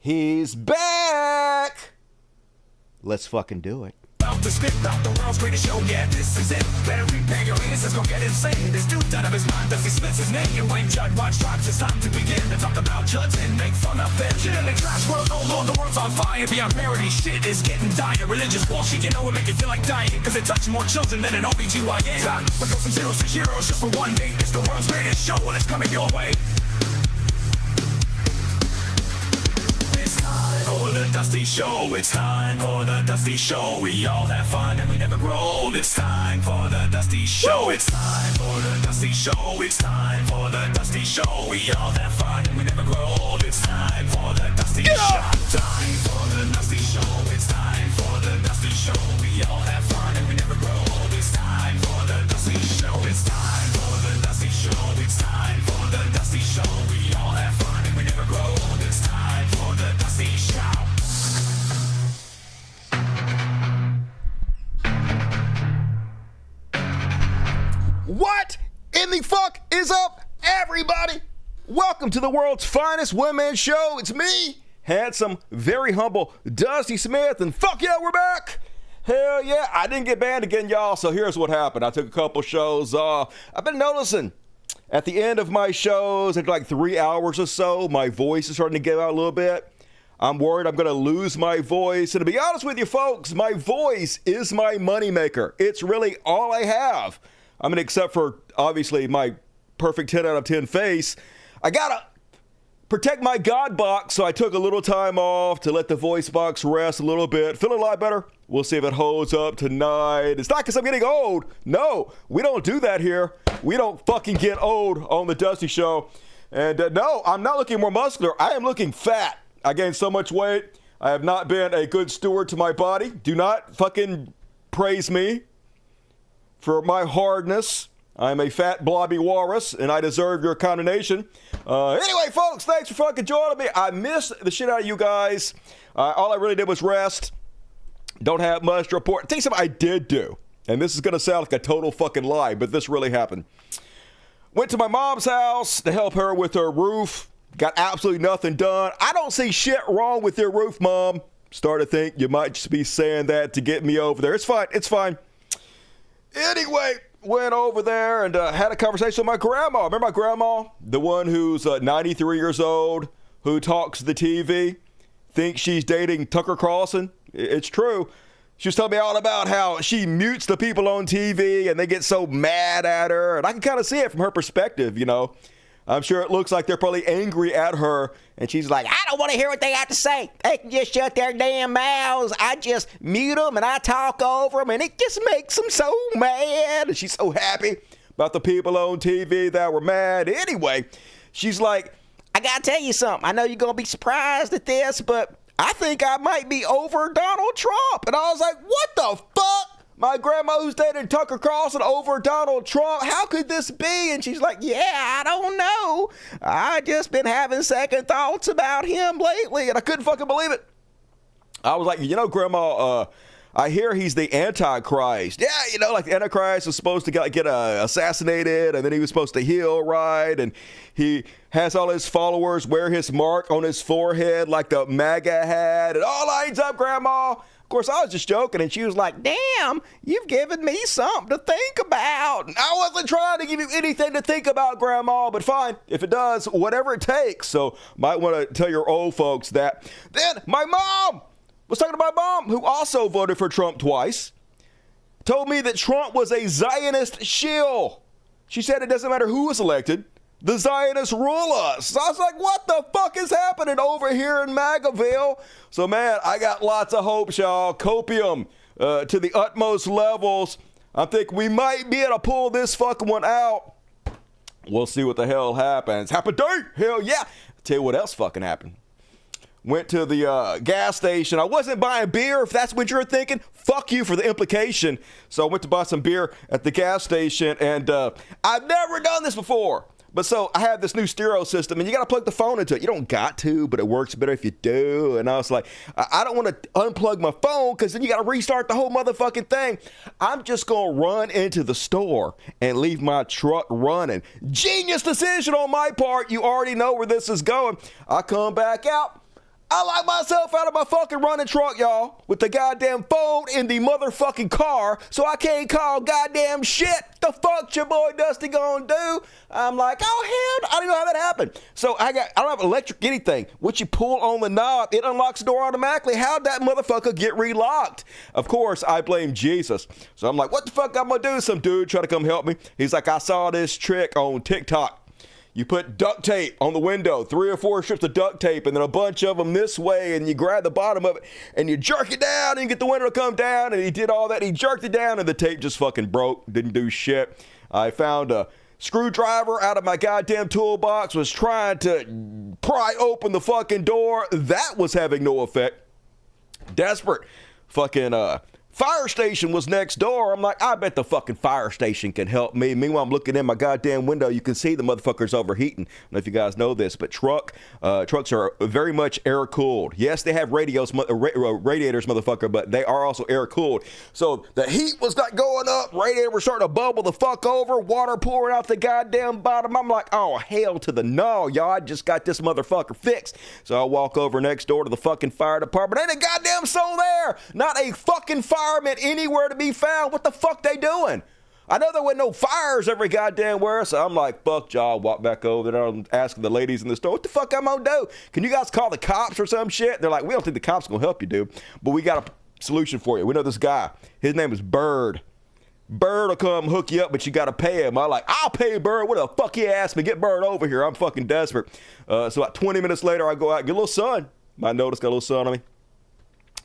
He's back. Let's fucking do it. Out the script, out the world's greatest show, yeah, this is it. Better prepare your ears, it's gonna get insane. This dude out of his mind, does he splits his name? You blame Judge, watch tribes, it's time to begin. To talk about judge and make fun of them. Shit in the trash world, oh lord, the world's on fire. Beyond parody, shit is getting dire. Religious bullshit, you know it make you feel like dying. Cause it touches more children than an OBGYN. But go from zeros to heroes just for one day. It's the world's greatest show, and it's coming your way. For the Dusty Show, it's time for the Dusty Show. We all have fun and we never grow old. It's time for the Dusty Show. It's time for the Dusty Show. It's time for the Dusty Show. We all have fun and we never grow old. It's time for the Dusty Show. Time for the Dusty Show. It's time for the Dusty Show. We all have fun and we never grow old. It's time for the Dusty Show. It's time for the Dusty Show. It's time for the Dusty Show. We all have fun and we never grow old. It's time for the Dusty Show. What in the fuck is up, everybody? Welcome to the world's finest one-man show. It's me, handsome, very humble Dusty Smith, and fuck yeah, we're back. Hell yeah, I didn't get banned again, y'all, so here's what happened. I took a couple shows off. I've been noticing at the end of my shows, after like 3 hours or so, my voice is starting to give out a little bit. I'm worried I'm going to lose my voice. And to be honest with you folks, my voice is my moneymaker. It's really all I have. I mean, except for, obviously, my perfect 10 out of 10 face. I got to protect my God box, so I took a little time off to let the voice box rest a little bit. Feeling a lot better. We'll see if it holds up tonight. It's not because I'm getting old. No, we don't do that here. We don't fucking get old on the Dusty Show. And no, I'm not looking more muscular. I am looking fat. I gained so much weight. I have not been a good steward to my body. Do not fucking praise me for my hardness. I'm a fat, blobby walrus, and I deserve your condemnation. Anyway, folks, thanks for fucking joining me. I missed the shit out of you guys. All I really did was rest. Don't have much to report. I'll tell you something I did do, and this is going to sound like a total fucking lie, but this really happened. Went to my mom's house to help her with her roof. Got absolutely nothing done. I don't see shit wrong with your roof, Mom. Started to think you might just be saying that to get me over there. It's fine. It's fine. Anyway, went over there and had a conversation with my grandma. Remember my grandma? The one who's 93 years old, who talks to the TV, thinks she's dating Tucker Carlson. It's true. She was telling me all about how she mutes the people on TV and they get so mad at her. And I can kind of see it from her perspective, you know. I'm sure it looks like they're probably angry at her. And she's like, I don't want to hear what they have to say. They can just shut their damn mouths. I just mute them and I talk over them. And it just makes them so mad. And she's so happy about the people on TV that were mad. Anyway, she's like, I got to tell you something. I know you're going to be surprised at this, but I think I might be over Donald Trump. And I was like, what the fuck? My grandma who's dating Tucker Carlson over Donald Trump. How could this be? And she's like, yeah, I don't know. I just been having second thoughts about him lately. And I couldn't fucking believe it. I was like, you know, Grandma, I hear he's the Antichrist. Yeah, you know, like the Antichrist was supposed to get assassinated, and then he was supposed to heal, right? And he has all his followers wear his mark on his forehead like the MAGA had. It all lines up, Grandma. Of course, I was just joking, and she was like, damn, you've given me something to think about. And I wasn't trying to give you anything to think about, Grandma, but fine, if it does, whatever it takes. So might want to tell your old folks that. Then my mom was talking to my mom, who also voted for Trump twice, told me that Trump was a Zionist shill. She said it doesn't matter who is elected. The Zionists rule us. So I was like, what the fuck is happening over here in MAGAville? So, man, I got lots of hopes, y'all. Copium to the utmost levels. I think we might be able to pull this fucking one out. We'll see what the hell happens. Happy day. Hell yeah. I'll tell you what else fucking happened. Went to the gas station. I wasn't buying beer, if that's what you're thinking. Fuck you for the implication. So I went to buy some beer at the gas station, and I've never done this before. But so I have this new stereo system, and you got to plug the phone into it. You don't got to, but it works better if you do. And I was like, I don't want to unplug my phone because then you got to restart the whole motherfucking thing. I'm just going to run into the store and leave my truck running. Genius decision on my part. You already know where this is going. I come back out. I locked myself out of my fucking running truck, y'all, with the goddamn phone in the motherfucking car, so I can't call goddamn shit. The fuck your boy Dusty gonna do? I'm like, oh hell, I don't know how that happened. So I don't have electric anything. Once you pull on the knob, it unlocks the door automatically. How'd that motherfucker get relocked? Of course, I blame Jesus. So I'm like, what the fuck I'm gonna do? Some dude try to come help me. He's like, I saw this trick on TikTok. You put duct tape on the window, 3 or 4 strips of duct tape, and then a bunch of them this way, and you grab the bottom of it, and you jerk it down, and you get the window to come down, and he did all that. He jerked it down, and the tape just fucking broke. Didn't do shit. I found a screwdriver out of my goddamn toolbox, was trying to pry open the fucking door. That was having no effect. Desperate. Fucking, fire station was next door. I'm like, I bet the fucking fire station can help me. Meanwhile, I'm looking in my goddamn window. You can see the motherfucker's overheating. I don't know if you guys know this, but trucks are very much air cooled. Yes, they have radiators, motherfucker, but they are also air cooled. So the heat was not going up. Radiator was starting to bubble the fuck over. Water pouring out the goddamn bottom. I'm like, oh, hell to the no, y'all. I just got this motherfucker fixed. So I walk over next door to the fucking fire department. Ain't a goddamn soul there. Not a fucking fireman anywhere to be found. What the fuck they doing? I know there wasn't no fires every goddamn where, so I'm like, fuck y'all. Walk back over there. I'm asking the ladies in the store, what the fuck I'm gonna do? Can you guys call the cops or some shit? They're like, we don't think the cops gonna help you, dude, but we got a solution for you. We know this guy. His name is Bird. Bird will come hook you up, but you gotta pay him. I'm like, I'll pay Bird. What the fuck he asked me? Get Bird over here. I'm fucking desperate. So about 20 minutes later, I go out, get a little sun. My notice got a little sun on me.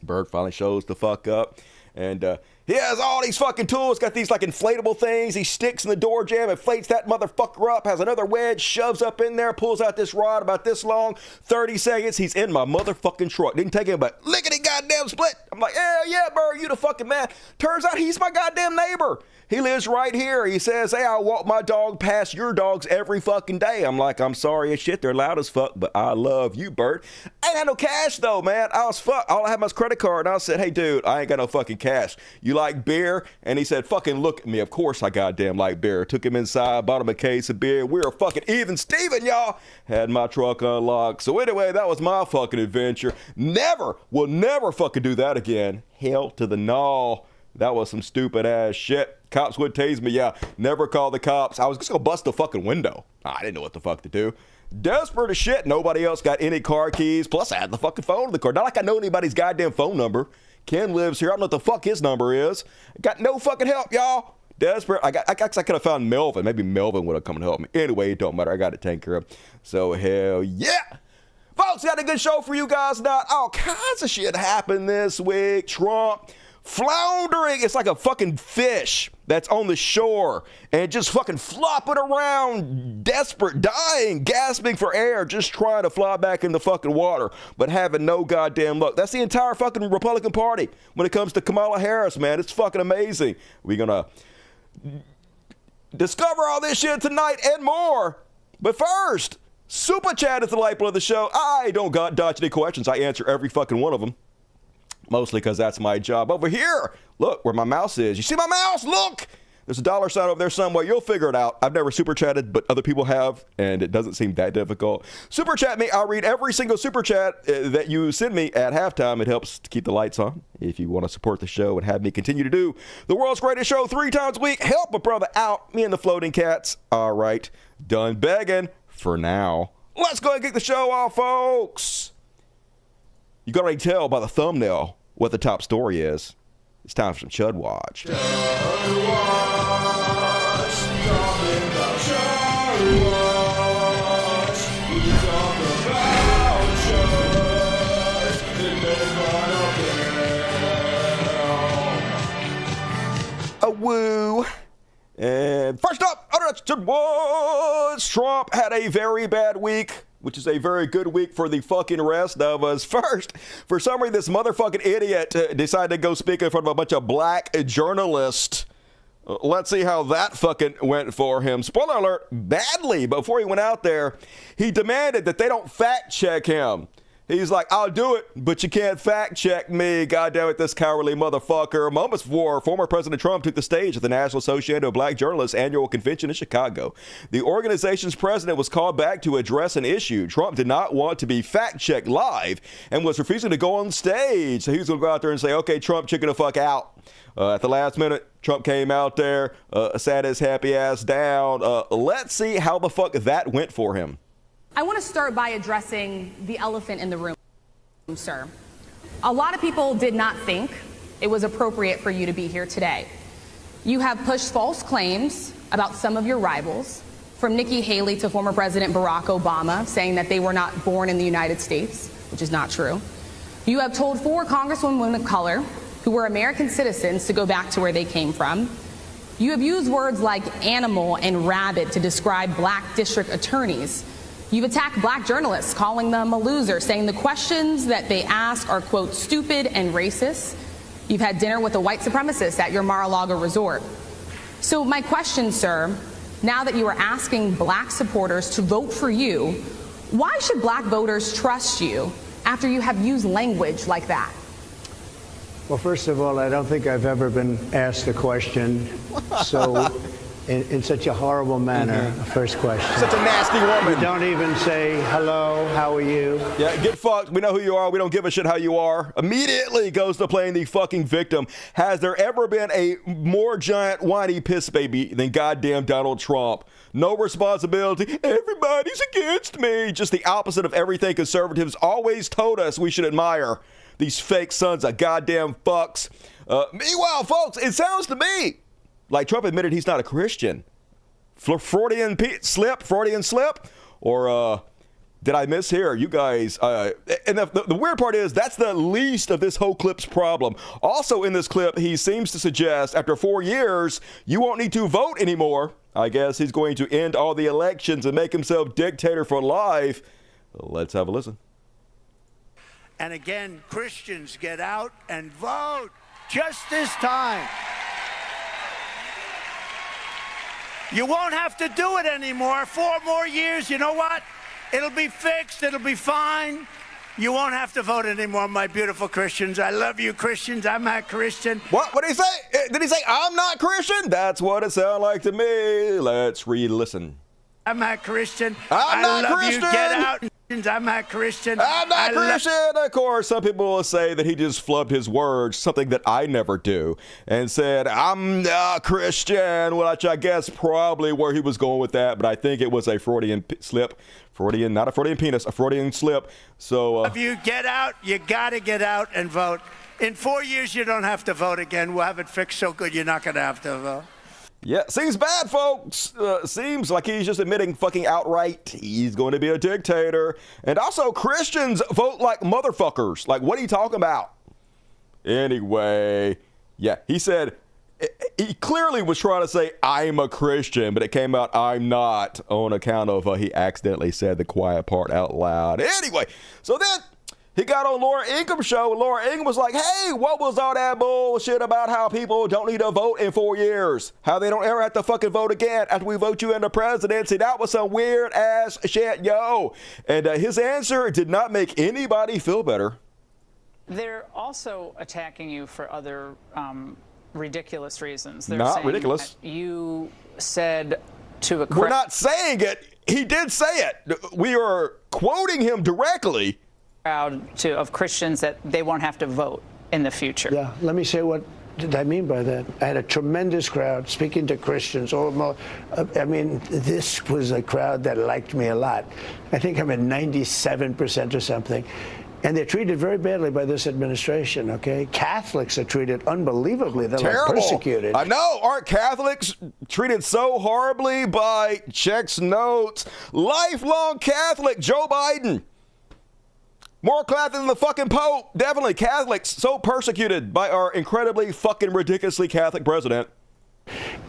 Bird finally shows the fuck up. And he has all these fucking tools, got these like inflatable things. He sticks in the door jamb, inflates that motherfucker up, has another wedge, shoves up in there, pulls out this rod about this long, 30 seconds, he's in my motherfucking truck. Didn't take him but lickety goddamn split. I'm like, hell yeah, Bird, you the fucking man. Turns out he's my goddamn neighbor. He lives right here. He says, hey, I walk my dog past your dogs every fucking day. I'm like, I'm sorry as shit, they're loud as fuck, but I love you, Bird. I ain't had no cash though, man. I was fuck. All I had was credit card, and I said, hey, dude, I ain't got no fucking cash. You like beer? And he said, fucking look at me. Of course I goddamn like beer. Took him inside, bought him a case of beer. We were fucking even Steven, y'all. Had my truck unlocked. So anyway, that was my fucking adventure. Will never fucking do that again. Hell to the no. That was some stupid ass shit. Cops would tase me, yeah. Never call the cops. I was just gonna bust the fucking window. I didn't know what the fuck to do. Desperate as shit. Nobody else got any car keys. Plus, I had the fucking phone in the car. Not like I know anybody's goddamn phone number. Ken lives here. I don't know what the fuck his number is. Got no fucking help, y'all. Desperate. I could have found Melvin. Maybe Melvin would have come and helped me. Anyway, it don't matter. I got it taken care of. So, hell yeah. Folks, got a good show for you guys tonight. All kinds of shit happened this week. Trump floundering. It's like a fucking fish that's on the shore and just fucking flopping around, desperate, dying, gasping for air, just trying to fly back in the fucking water, but having no goddamn luck. That's the entire fucking Republican Party when it comes to Kamala Harris, man. It's fucking amazing. We're gonna discover all this shit tonight and more. But first, Super Chat is the lifeblood of the show. I don't got dodge any questions. I answer every fucking one of them. Mostly because that's my job. Over here, look where my mouse is. You see my mouse? Look! There's a dollar sign over there somewhere. You'll figure it out. I've never super chatted, but other people have, and it doesn't seem that difficult. Super chat me. I'll read every single super chat that you send me at halftime. It helps to keep the lights on. If you want to support the show and have me continue to do the world's greatest show 3 times a week, help a brother out. Me and the floating cats. All right. Done begging for now. Let's go and kick the show off, folks. You can already tell by the thumbnail what the top story is. It's time for some Chud Watch. Chud Watch, talking about Chud Watch. We talk about Chud and make fun of them. A woo. And first up, Chud Watch. Trump had a very bad week, which is a very good week for the fucking rest of us. First, for some reason, this motherfucking idiot decided to go speak in front of a bunch of black journalists. Let's see how that fucking went for him. Spoiler alert, badly. Before he went out there, he demanded that they don't fact check him. He's like, I'll do it, but you can't fact check me. God damn it, this cowardly motherfucker. Moments before former President Trump took the stage at the National Association of Black Journalists annual convention in Chicago. The organization's president was called back to address an issue. Trump did not want to be fact checked live and was refusing to go on stage. So he was going to go out there and say, okay, Trump, chicken the fuck out. At the last minute, Trump came out there, sat his happy ass down. Let's see how the fuck that went for him. I want to start by addressing the elephant in the room, sir. A lot of people did not think it was appropriate for you to be here today. You have pushed false claims about some of your rivals, from Nikki Haley to former President Barack Obama, saying that they were not born in the United States, which is not true. You have told 4 congresswomen of color who were American citizens to go back to where they came from. You have used words like animal and rabid to describe black district attorneys. You've attacked black journalists, calling them a loser, saying the questions that they ask are, quote, stupid and racist. You've had dinner with a white supremacist at your Mar-a-Lago resort. So my question, sir, now that you are asking black supporters to vote for you, why should black voters trust you after you have used language like that? Well, first of all, I don't think I've ever been asked a question so in such a horrible manner. First question. Such a nasty woman. You don't even say hello, how are you? Yeah, get fucked. We know who you are. We don't give a shit how you are. Immediately goes to playing the fucking victim. Has there ever been a more giant whiny piss baby than goddamn Donald Trump? No responsibility. Everybody's against me. Just the opposite of everything conservatives always told us we should admire. These fake sons of goddamn fucks. Meanwhile, folks, it sounds to me like Trump admitted he's not a Christian. Freudian slip? Or did I mishear? You guys, and the weird part is that's the least of this whole clip's problem. Also in this clip, he seems to suggest after 4 years, you won't need to vote anymore. I guess he's going to end all the elections and make himself dictator for life. Let's have a listen. And again, Christians, get out and vote just this time. You won't have to do it anymore. 4 more years, you know what? It'll be fixed. It'll be fine. You won't have to vote anymore, my beautiful Christians. I love you, Christians. I'm not Christian. What did he say? Did he say, I'm not Christian? That's what it sounded like to me. Let's re-listen. I'm not Christian. I'm not Christian. You. Get out. I'm not Christian. I'm not Christian. Of course, some people will say that he just flubbed his words, something that I never do, and said, I'm not Christian, which I guess probably where he was going with that, but I think it was a Freudian slip. Freudian, not a Freudian penis, a Freudian slip. So, if you get out, you got to get out and vote. In 4 years, you don't have to vote again. We'll have it fixed so good you're not going to have to vote. Yeah, seems bad, folks. Seems like he's just admitting fucking outright he's going to be a dictator. And also, Christians vote like motherfuckers. Like, what are you talking about? Anyway, yeah, he said, he clearly was trying to say, I'm a Christian, but it came out, I'm not, on account of he accidentally said the quiet part out loud. Anyway, so then he got on Laura Ingram's show, and Laura Ingram was like, hey, what was all that bullshit about how people don't need to vote in 4 years? How they don't ever have to fucking vote again after we vote you into presidency? That was some weird ass shit, yo. And his answer did not make anybody feel better. They're also attacking you for other ridiculous reasons. They're not saying ridiculous. You said to a We're not saying it. He did say it. We are quoting him directly. Crowd of Christians that they won't have to vote in the future. Yeah, let me say what did I mean by that. I had a tremendous crowd speaking to Christians. I mean, this was a crowd that liked me a lot. I think I'm at 97% or something. And they're treated very badly by this administration, okay? Catholics are treated unbelievably. They're terrible. Like persecuted. I know. Aren't Catholics treated so horribly by, checks notes, lifelong Catholic Joe Biden? More Catholic than the fucking Pope. Definitely Catholics so persecuted by our incredibly fucking ridiculously Catholic president.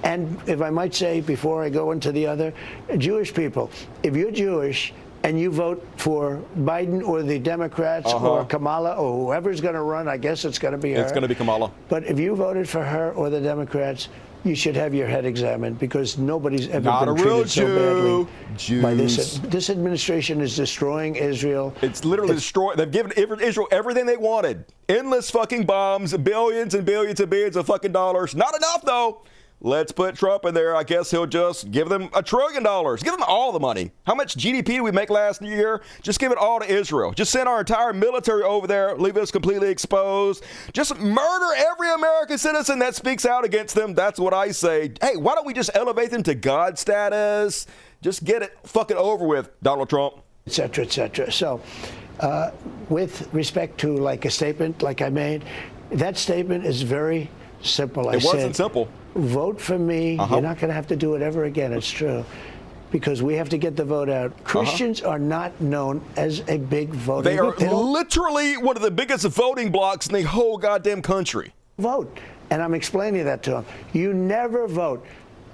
And if I might say, before I go into the other, Jewish people, if you're Jewish and you vote for Biden or the Democrats or Kamala or whoever's going to run, I guess it's going to be her. It's going to be Kamala. But if you voted for her or the Democrats, you should have your head examined, because nobody's ever Not been a real treated so badly by this. Jews. This administration is destroying Israel. It's literally destroyed. They've given Israel everything they wanted. Endless fucking bombs, billions and billions and billions of fucking dollars. Not enough, though. Let's put Trump in there. I guess he'll just give them $1 trillion. Give them all the money. How much GDP did we make last year? Just give it all to Israel. Just send our entire military over there, leave us completely exposed. Just murder every American citizen that speaks out against them. That's what I say. Hey, why don't we just elevate them to God status? Just get it fucking over with, Donald Trump. Et cetera, et cetera. So, with respect to like a statement like I made, that statement is very simple. It wasn't simple. Vote for me. You're not going to have to do it ever again. It's true. Because we have to get the vote out. Christians are not known as a big voter. They are literally one of the biggest voting blocks in the whole goddamn country. Vote. And I'm explaining that to them. You never vote.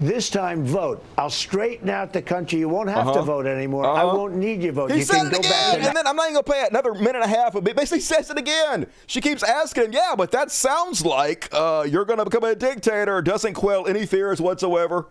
This time, vote. I'll straighten out the country. You won't have to vote anymore. I won't need your vote. He you said can it go again, back to and then I'm not even going to pay another minute and a half. But basically says it again. She keeps asking him, yeah, but that sounds like you're going to become a dictator. Doesn't quell any fears whatsoever.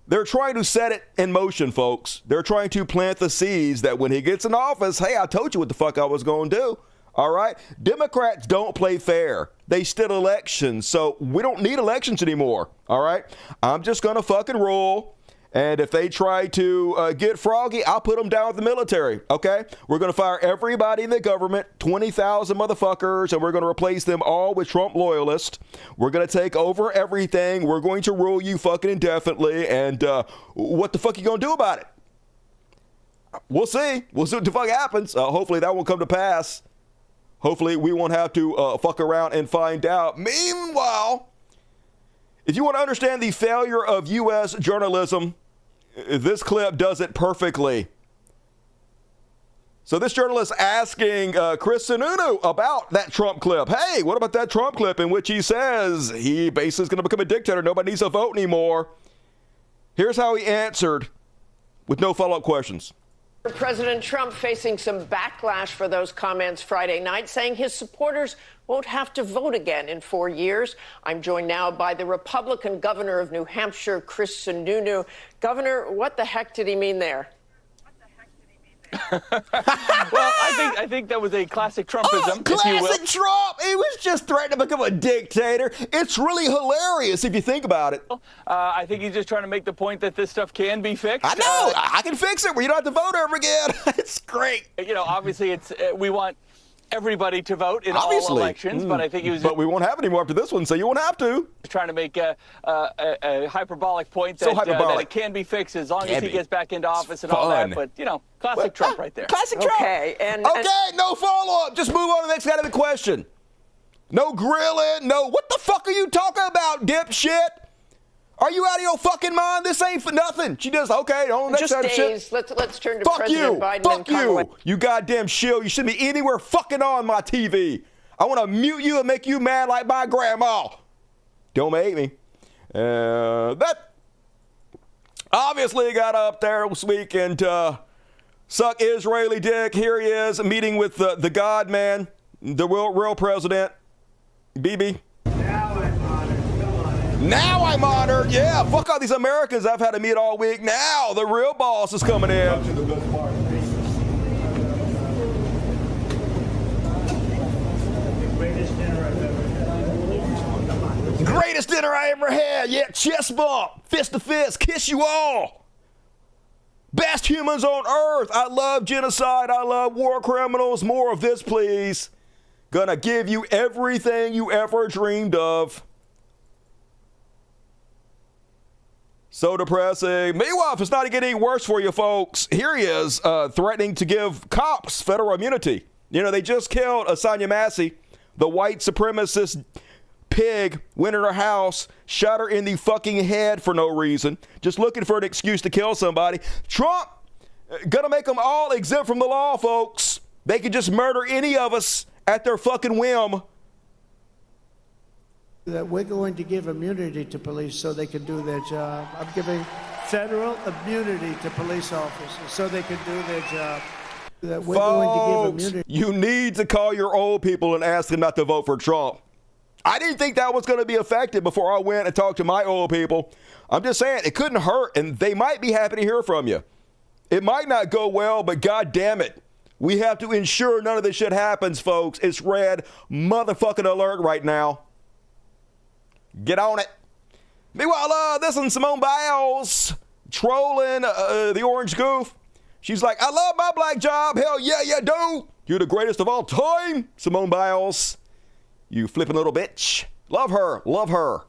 They're trying to set it in motion, folks. They're trying to plant the seeds that when he gets in office, hey, I told you what the fuck I was going to do. All right? Democrats don't play fair. They steal elections, so we don't need elections anymore. All right? I'm just going to fucking rule. And if they try to get froggy, I'll put them down with the military. Okay? We're going to fire everybody in the government, 20,000 motherfuckers, and we're going to replace them all with Trump loyalists. We're going to take over everything. We're going to rule you fucking indefinitely. And what the fuck are you going to do about it? We'll see. We'll see what the fuck happens. Hopefully that won't come to pass. Hopefully we won't have to fuck around and find out. Meanwhile, if you want to understand the failure of U.S. journalism, this clip does it perfectly. So this journalist asking Chris Sununu about that Trump clip. Hey, what about that Trump clip in which he says he basically is going to become a dictator? Nobody needs to vote anymore. Here's how he answered with no follow-up questions. President Trump facing some backlash for those comments Friday night, saying his supporters won't have to vote again in 4 years. I'm joined now by the Republican governor of New Hampshire, Chris Sununu. Governor, what the heck did he mean there? Well, I think that was a classic Trumpism, if you will. Classic Trump! He was just threatening to become a dictator. It's really hilarious if you think about it. I think he's just trying to make the point that this stuff can be fixed. I know! I can fix it where you don't have to vote ever again. It's great. You know, obviously, it's we want everybody to vote in all elections, but I think he was. But we won't have any more after this one, so you won't have to. Trying to make a hyperbolic point that, that it can be fixed as long as he gets back into office and all that. But you know, classic Trump right there. Classic Trump. Okay, No follow-up. Just move on to the next guy to the question. No grilling. No. What the fuck are you talking about, dipshit? Are you out of your fucking mind? This ain't for nothing. She does, okay, on the next just side of days. shit. Let's turn to Fuck President you. Biden Fuck and Kamala. you. You goddamn shill. You shouldn't be anywhere fucking on my TV. I want to mute you and make you mad like my grandma. Don't make me. That obviously got up there this week and suck Israeli dick. Here he is meeting with the God man, the real president, Bibi. Now I'm honored. Yeah, fuck all these Americans I've had to meet all week. Now the real boss is coming in. Greatest dinner I ever had. Yeah, chest bump, fist to fist, kiss you all. Best humans on earth. I love genocide. I love war criminals. More of this, please. Gonna give you everything you ever dreamed of. So depressing. Meanwhile, if it's not getting worse for you folks, here he is threatening to give cops federal immunity. You know, they just killed Asanya Massey, the white supremacist pig, went in her house, shot her in the fucking head for no reason, just looking for an excuse to kill somebody. Trump gonna make them all exempt from the law, folks. They can just murder any of us at their fucking whim. That we're going to give immunity to police so they can do their job. I'm giving federal immunity to police officers so they can do their job. That we're going to give immunity. You need to call your old people and ask them not to vote for Trump. I didn't think that was going to be effective before I went and talked to my old people. I'm just saying, it couldn't hurt, and they might be happy to hear from you. It might not go well, but God damn it, we have to ensure none of this shit happens, folks. It's red motherfucking alert right now. Get on it. Meanwhile, this one, Simone Biles trolling the orange goof. She's like, I love my black job. Hell yeah, you do. You're the greatest of all time, Simone Biles. You flipping little bitch. Love her. Love her.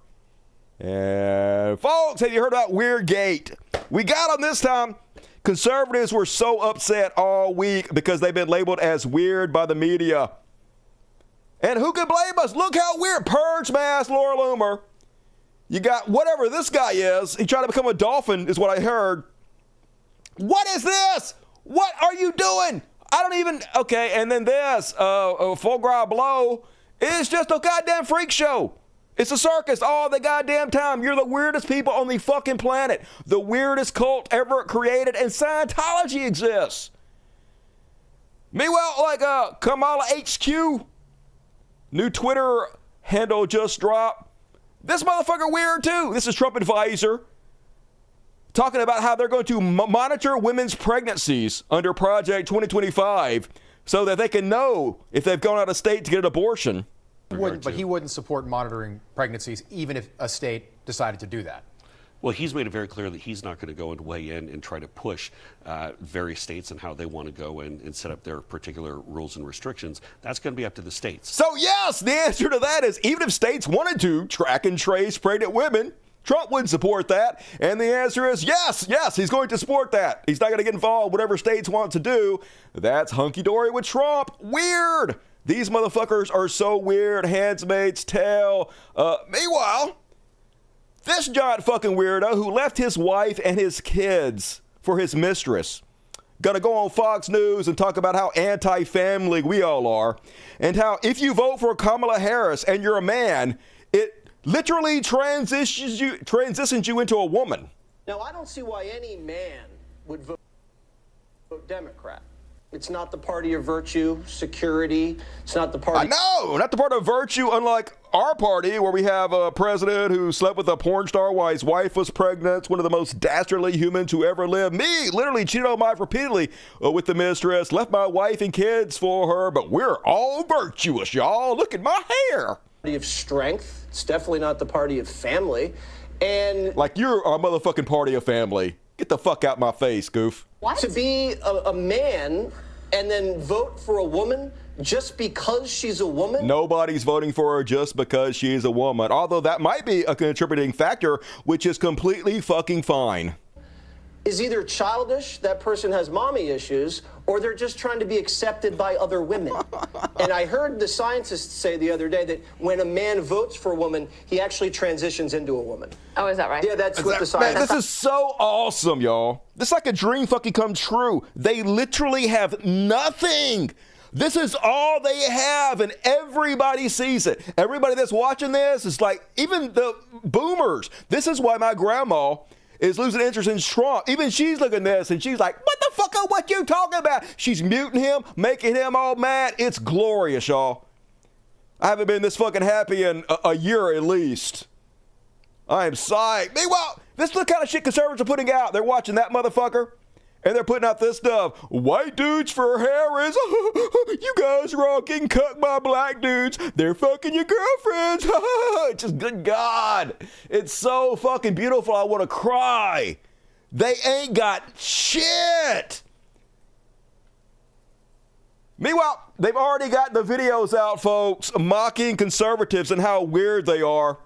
And folks, have you heard about Weirdgate? We got them this time. Conservatives were so upset all week because they've been labeled as weird by the media. And who can blame us? Look how weird. Purge mask, Laura Loomer. You got whatever this guy is. He tried to become a dolphin is what I heard. What is this? What are you doing? I don't even, okay, and then this, foie gras blow, it's just a goddamn freak show. It's a circus all the goddamn time. You're the weirdest people on the fucking planet. The weirdest cult ever created, and Scientology exists. Meanwhile, like Kamala HQ, new Twitter handle just dropped. This motherfucker weird too. This is Trump advisor talking about how they're going to monitor women's pregnancies under Project 2025 so that they can know if they've gone out of state to get an abortion. But he wouldn't support monitoring pregnancies even if a state decided to do that. Well, he's made it very clear that he's not going to go and weigh in and try to push various states and how they want to go and set up their particular rules and restrictions. That's going to be up to the states. So, yes, the answer to that is even if states wanted to track and trace pregnant women, Trump wouldn't support that. And the answer is yes, he's going to support that. He's not going to get involved whatever states want to do. That's hunky-dory with Trump. Weird. These motherfuckers are so weird. Handmaid's Tale. Meanwhile, this giant fucking weirdo who left his wife and his kids for his mistress gonna go on Fox News and talk about how anti-family we all are, and how if you vote for Kamala Harris and you're a man, it literally transitions you into a woman. Now, I don't see why any man would vote Democrat. It's not the party of virtue, security. It's not the party. I know, not the party of virtue, unlike our party, where we have a president who slept with a porn star while his wife was pregnant. It's one of the most dastardly humans who ever lived. Me, literally cheated on my wife repeatedly with the mistress, left my wife and kids for her, but we're all virtuous, y'all. Look at my hair. Party of strength. It's definitely not the party of family. And like you're a motherfucking party of family. Get the fuck out my face, goof. What? To be a man and then vote for a woman just because she's a woman? Nobody's voting for her just because she's a woman, although that might be a contributing factor, which is completely fucking fine. Is either childish, that person has mommy issues, or they're just trying to be accepted by other women. And I heard the scientists say the other day that when a man votes for a woman, he actually transitions into a woman. Oh, is that right? Yeah, that's what the scientists... Man, this is so awesome, y'all. This is like a dream fucking come true. They literally have nothing. This is all they have, and everybody sees it. Everybody that's watching this is like, even the boomers. This is why my grandma is losing interest in Trump. Even she's looking at this and she's like, what the fuck are what you talking about? She's muting him, making him all mad. It's glorious, y'all. I haven't been this fucking happy in a year at least. I am psyched. Meanwhile, this is the kind of shit conservatives are putting out. They're watching that motherfucker and they're putting out this stuff. White dudes for Harris. You guys are all getting cucked by black dudes. They're fucking your girlfriends. Just good God. It's so fucking beautiful. I want to cry. They ain't got shit. Meanwhile, they've already got the videos out, folks, mocking conservatives and how weird they are.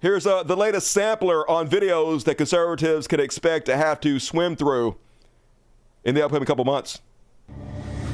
Here's the latest sampler on videos that conservatives can expect to have to swim through in the upcoming couple months.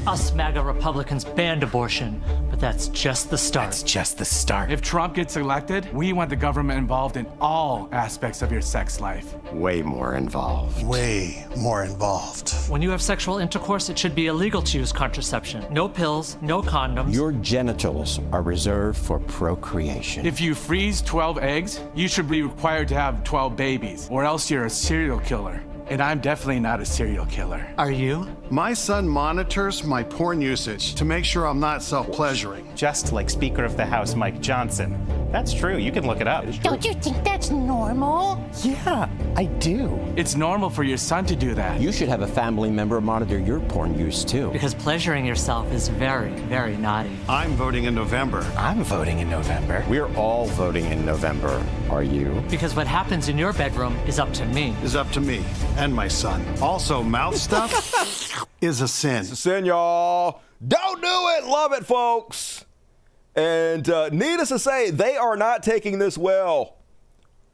Us MAGA Republicans banned abortion, but that's just the start. That's just the start. If Trump gets elected, we want the government involved in all aspects of your sex life. Way more involved. Way more involved. When you have sexual intercourse, it should be illegal to use contraception. No pills, no condoms. Your genitals are reserved for procreation. If you freeze 12 eggs, you should be required to have 12 babies, or else you're a serial killer. And I'm definitely not a serial killer. Are you? My son monitors my porn usage to make sure I'm not self-pleasuring. Just like Speaker of the House Mike Johnson. That's true. You can look it up. Don't you think that's normal? Yeah, I do. It's normal for your son to do that. You should have a family member monitor your porn use too. Because pleasuring yourself is very, very naughty. I'm voting in November. I'm voting in November. We're all voting in November. Are you? Because what happens in your bedroom is up to me. Is up to me and my son. Also, mouth stuff is a sin. It's a sin, y'all. Don't do it. Love it, folks. And needless to say, they are not taking this well.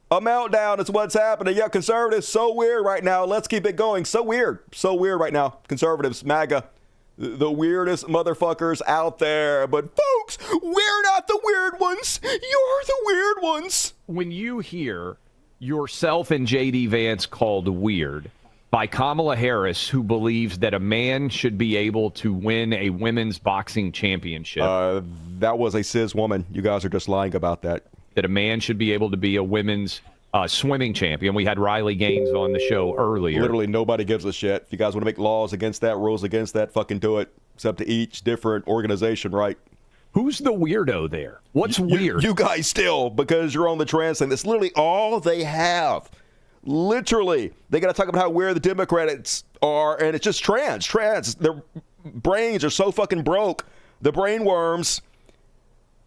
A meltdown is what's happening. Yeah, conservatives, so weird right now. Let's keep it going. So weird right now. Conservatives, MAGA, the weirdest motherfuckers out there. But folks, we're not the weird ones. You're the weird ones. When you hear yourself and J.D. Vance called weird by Kamala Harris, who believes that a man should be able to win a women's boxing championship. That was a cis woman. You guys are just lying about that. That a man should be able to be a women's swimming champion. We had Riley Gaines on the show earlier. Literally nobody gives a shit. If you guys want to make laws against that, rules against that, fucking do it. It's up to each different organization, right? Who's the weirdo there? What's weird? You guys still, because you're on the trans thing. That's literally all they have. Literally, they got to talk about how weird the Democrats are, and it's just trans. Their brains are so fucking broke. The brain worms.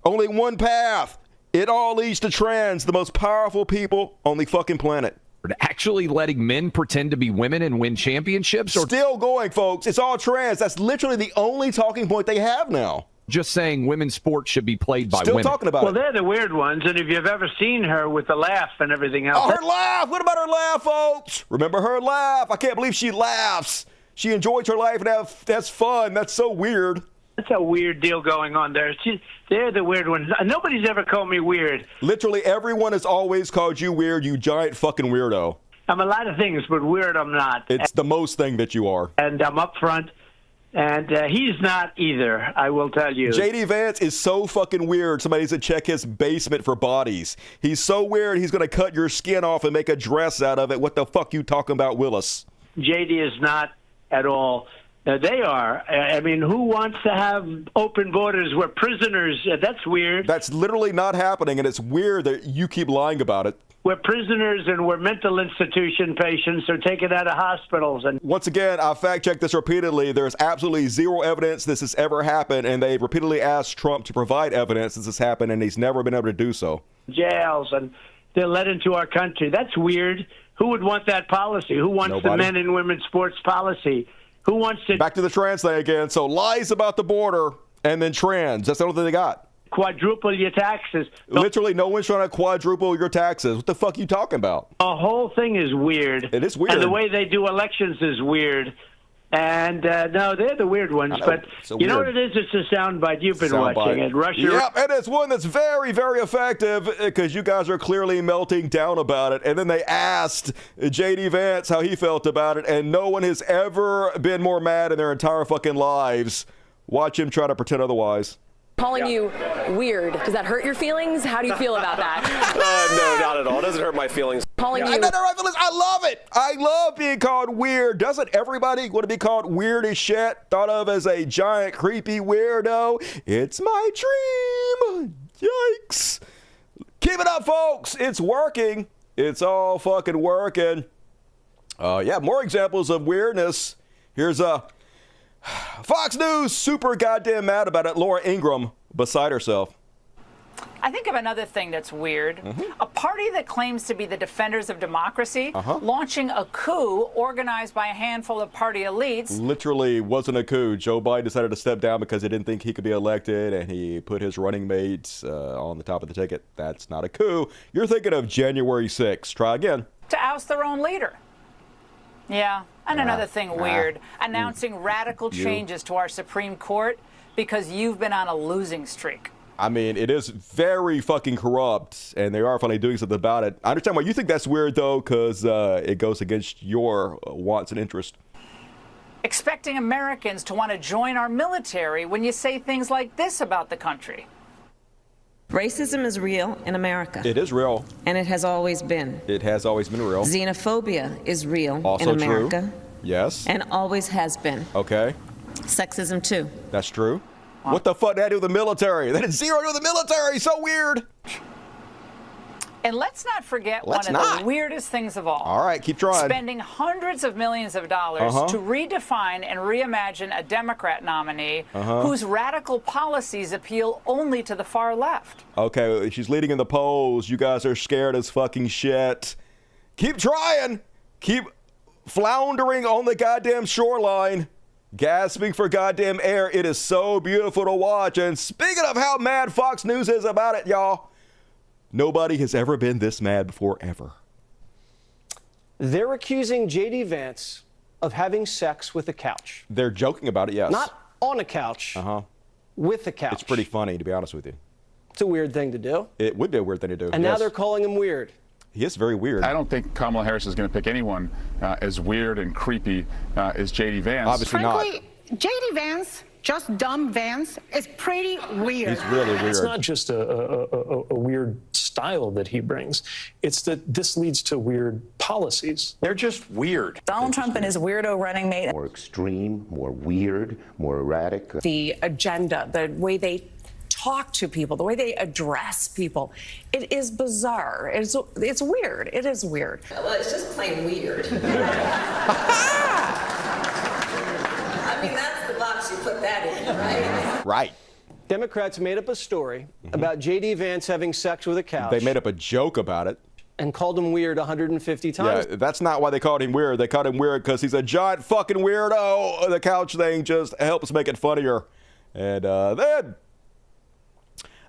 Only one path. It all leads to trans, the most powerful people on the fucking planet. Actually letting men pretend to be women and win championships? Or still going, folks. It's all trans. That's literally the only talking point they have now. Just saying women's sports should be played by Still women. Talking about well, they're the weird ones, and if you've ever seen her with the laugh and everything else. Oh, her laugh! What about her laugh, folks? Remember her laugh? I can't believe she laughs. She enjoys her life and that's fun. That's so weird. That's a weird deal going on there. They're the weird ones. Nobody's ever called me weird. Literally everyone has always called you weird, you giant fucking weirdo. I'm a lot of things, but weird I'm not. It's the most thing that you are. And I'm up front. And he's not either, I will tell you. J.D. Vance is so fucking weird. Somebody needs to check his basement for bodies. He's so weird, he's going to cut your skin off and make a dress out of it. What the fuck you talking about, Willis? J.D. is not at all. They are. I mean, who wants to have open borders where prisoners, that's weird. That's literally not happening, and it's weird that you keep lying about it. Where prisoners and where mental institution patients are taken out of hospitals. And once again, I fact-checked this repeatedly. There's absolutely zero evidence this has ever happened, and they've repeatedly asked Trump to provide evidence this has happened, and he's never been able to do so. Jails, and they're let into our country. That's weird. Who would want that policy? Who wants Nobody. the men and women's sports policy? Who wants to... Back to the trans thing again. So lies about the border and then trans. That's the only thing they got. Quadruple your taxes. Literally, no one's trying to quadruple your taxes. What the fuck are you talking about? The whole thing is weird. It is weird. And the way they do elections is weird. And, no, they're the weird ones. But you know what it is? It's a soundbite. You've been watching it. Russia. Yep, and it's one that's very, very effective because you guys are clearly melting down about it. And then they asked J.D. Vance how he felt about it, and no one has ever been more mad in their entire fucking lives. Watch him try to pretend otherwise. Calling you weird, does that hurt your feelings? How do you feel about that? No, not at all. It doesn't hurt my feelings. Calling you... I love it. I love being called weird. Doesn't everybody want to be called weird as shit? Thought of as a giant, creepy weirdo? It's my dream. Yikes. Keep it up, folks. It's working. It's all fucking working. Yeah, more examples of weirdness. Here's Fox News super goddamn mad about it. Laura Ingraham beside herself. I think of another thing that's weird. A party that claims to be the defenders of democracy launching a coup organized by a handful of party elites. Literally wasn't a coup. Joe Biden decided to step down because he didn't think he could be elected, and he put his running mates on the top of the ticket. That's not a coup. You're thinking of January 6th. Try again. To oust their own leader. Yeah. And another thing weird, announcing radical changes to our Supreme Court because you've been on a losing streak. I mean, it is very fucking corrupt, and they are finally doing something about it. I understand why you think that's weird, though, because it goes against your wants and interests. Expecting Americans to want to join our military when you say things like this about the country. Racism is real in America. It is real. And it has always been. It has always been real. Xenophobia is real also in America. True. Yes. And always has been. Okay. Sexism, too. That's true. What the fuck did that do with the military? That had zero to do with the military. So weird. And let's not forget one of the weirdest things of all. All right, keep trying. Spending hundreds of millions of dollars to redefine and reimagine a Democrat nominee whose radical policies appeal only to the far left. Okay, she's leading in the polls. You guys are scared as fucking shit. Keep trying. Keep floundering on the goddamn shoreline. Gasping for goddamn air. It is so beautiful to watch. And speaking of how mad Fox News is about it, y'all, nobody has ever been this mad before, ever. They're accusing J.D. Vance of having sex with a couch. They're joking about it, yes. Not on a couch, with a couch. It's pretty funny, to be honest with you. It's a weird thing to do. It would be a weird thing to do. And now they're calling him weird. He is very weird. I don't think Kamala Harris is going to pick anyone as weird and creepy as J.D. Vance. Obviously Frankly, J.D. Vance, just dumb Vance, is pretty weird. He's really weird. It's not just a weird style that he brings. It's that this leads to weird policies. They're just weird. Donald Trump and his weirdo running mate. More extreme, more weird, more erratic. The agenda, the way they talk to people, the way they address people, it is bizarre. It's weird. It is weird. Well, it's just plain weird. I mean, that's the box you put that in, right? Right. Democrats made up a story about J.D. Vance having sex with a couch. They made up a joke about it. And called him weird 150 times. Yeah, that's not why they called him weird. They called him weird because he's a giant fucking weirdo. The couch thing just helps make it funnier. And then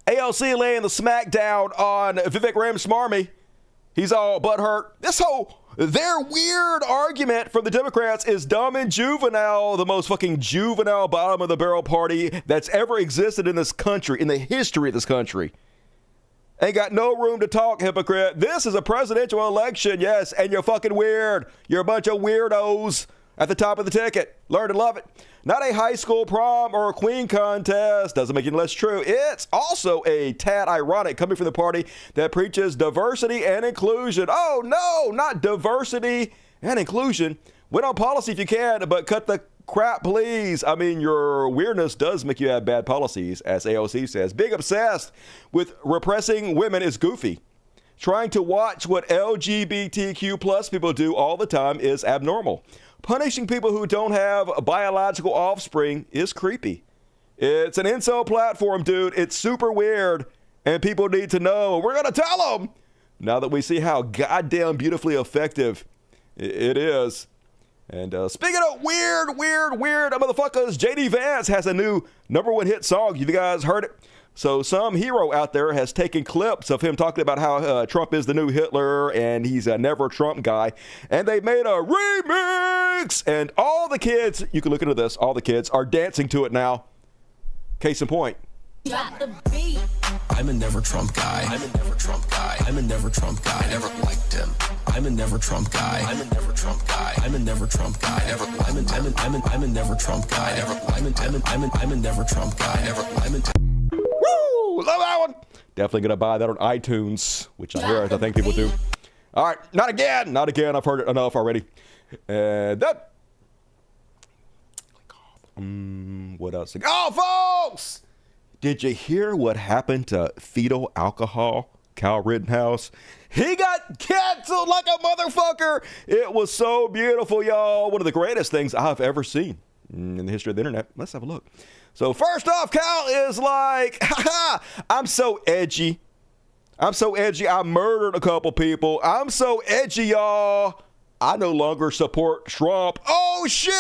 AOC laying the smackdown on Vivek Ramaswamy. He's all butthurt. Their weird argument from the Democrats is dumb and juvenile, the most fucking juvenile bottom of the barrel party that's ever existed in this country, in the history of this country. Ain't got no room to talk, hypocrite. This is a presidential election, yes, and you're fucking weird. You're a bunch of weirdos at the top of the ticket. Learn to love it. Not a high school prom or a queen contest. Doesn't make it less true. It's also a tad ironic coming from the party that preaches diversity and inclusion. Oh, no, not diversity and inclusion. Win on policy if you can, but cut the crap, please. I mean, your weirdness does make you have bad policies, as AOC says. Being obsessed with repressing women is goofy. Trying to watch what LGBTQ plus people do all the time is abnormal. Punishing people who don't have biological offspring is creepy. It's an incel platform, dude. It's super weird, and people need to know. We're going to tell them now that we see how goddamn beautifully effective it is. And speaking of weird motherfuckers, J.D. Vance has a new #1 hit song. You guys heard it? So some hero out there has taken clips of him talking about how Trump is the new Hitler and he's a never Trump guy. And they made a remix. And all the kids, you can look into this, all the kids are dancing to it now. Case in point. I'm a never Trump guy. I'm a never Trump guy. I'm a never Trump guy. I never liked him. I'm a never Trump guy. I'm a never Trump guy. I'm a never Trump guy. I'm a never Trump guy. I'm a never Trump guy. Woo! Love that one. Definitely going to buy that on iTunes, which I think people do. All right. Not again. I've heard it enough already. And that. What else? Oh, folks! Did you hear what happened to fetal alcohol, Kyle Rittenhouse? He got canceled like a motherfucker. It was so beautiful, y'all. One of the greatest things I've ever seen in the history of the internet. Let's have a look. So first off, Kyle is like, I'm so edgy. I murdered a couple people. I'm so edgy, y'all. I no longer support Trump. Oh, shit.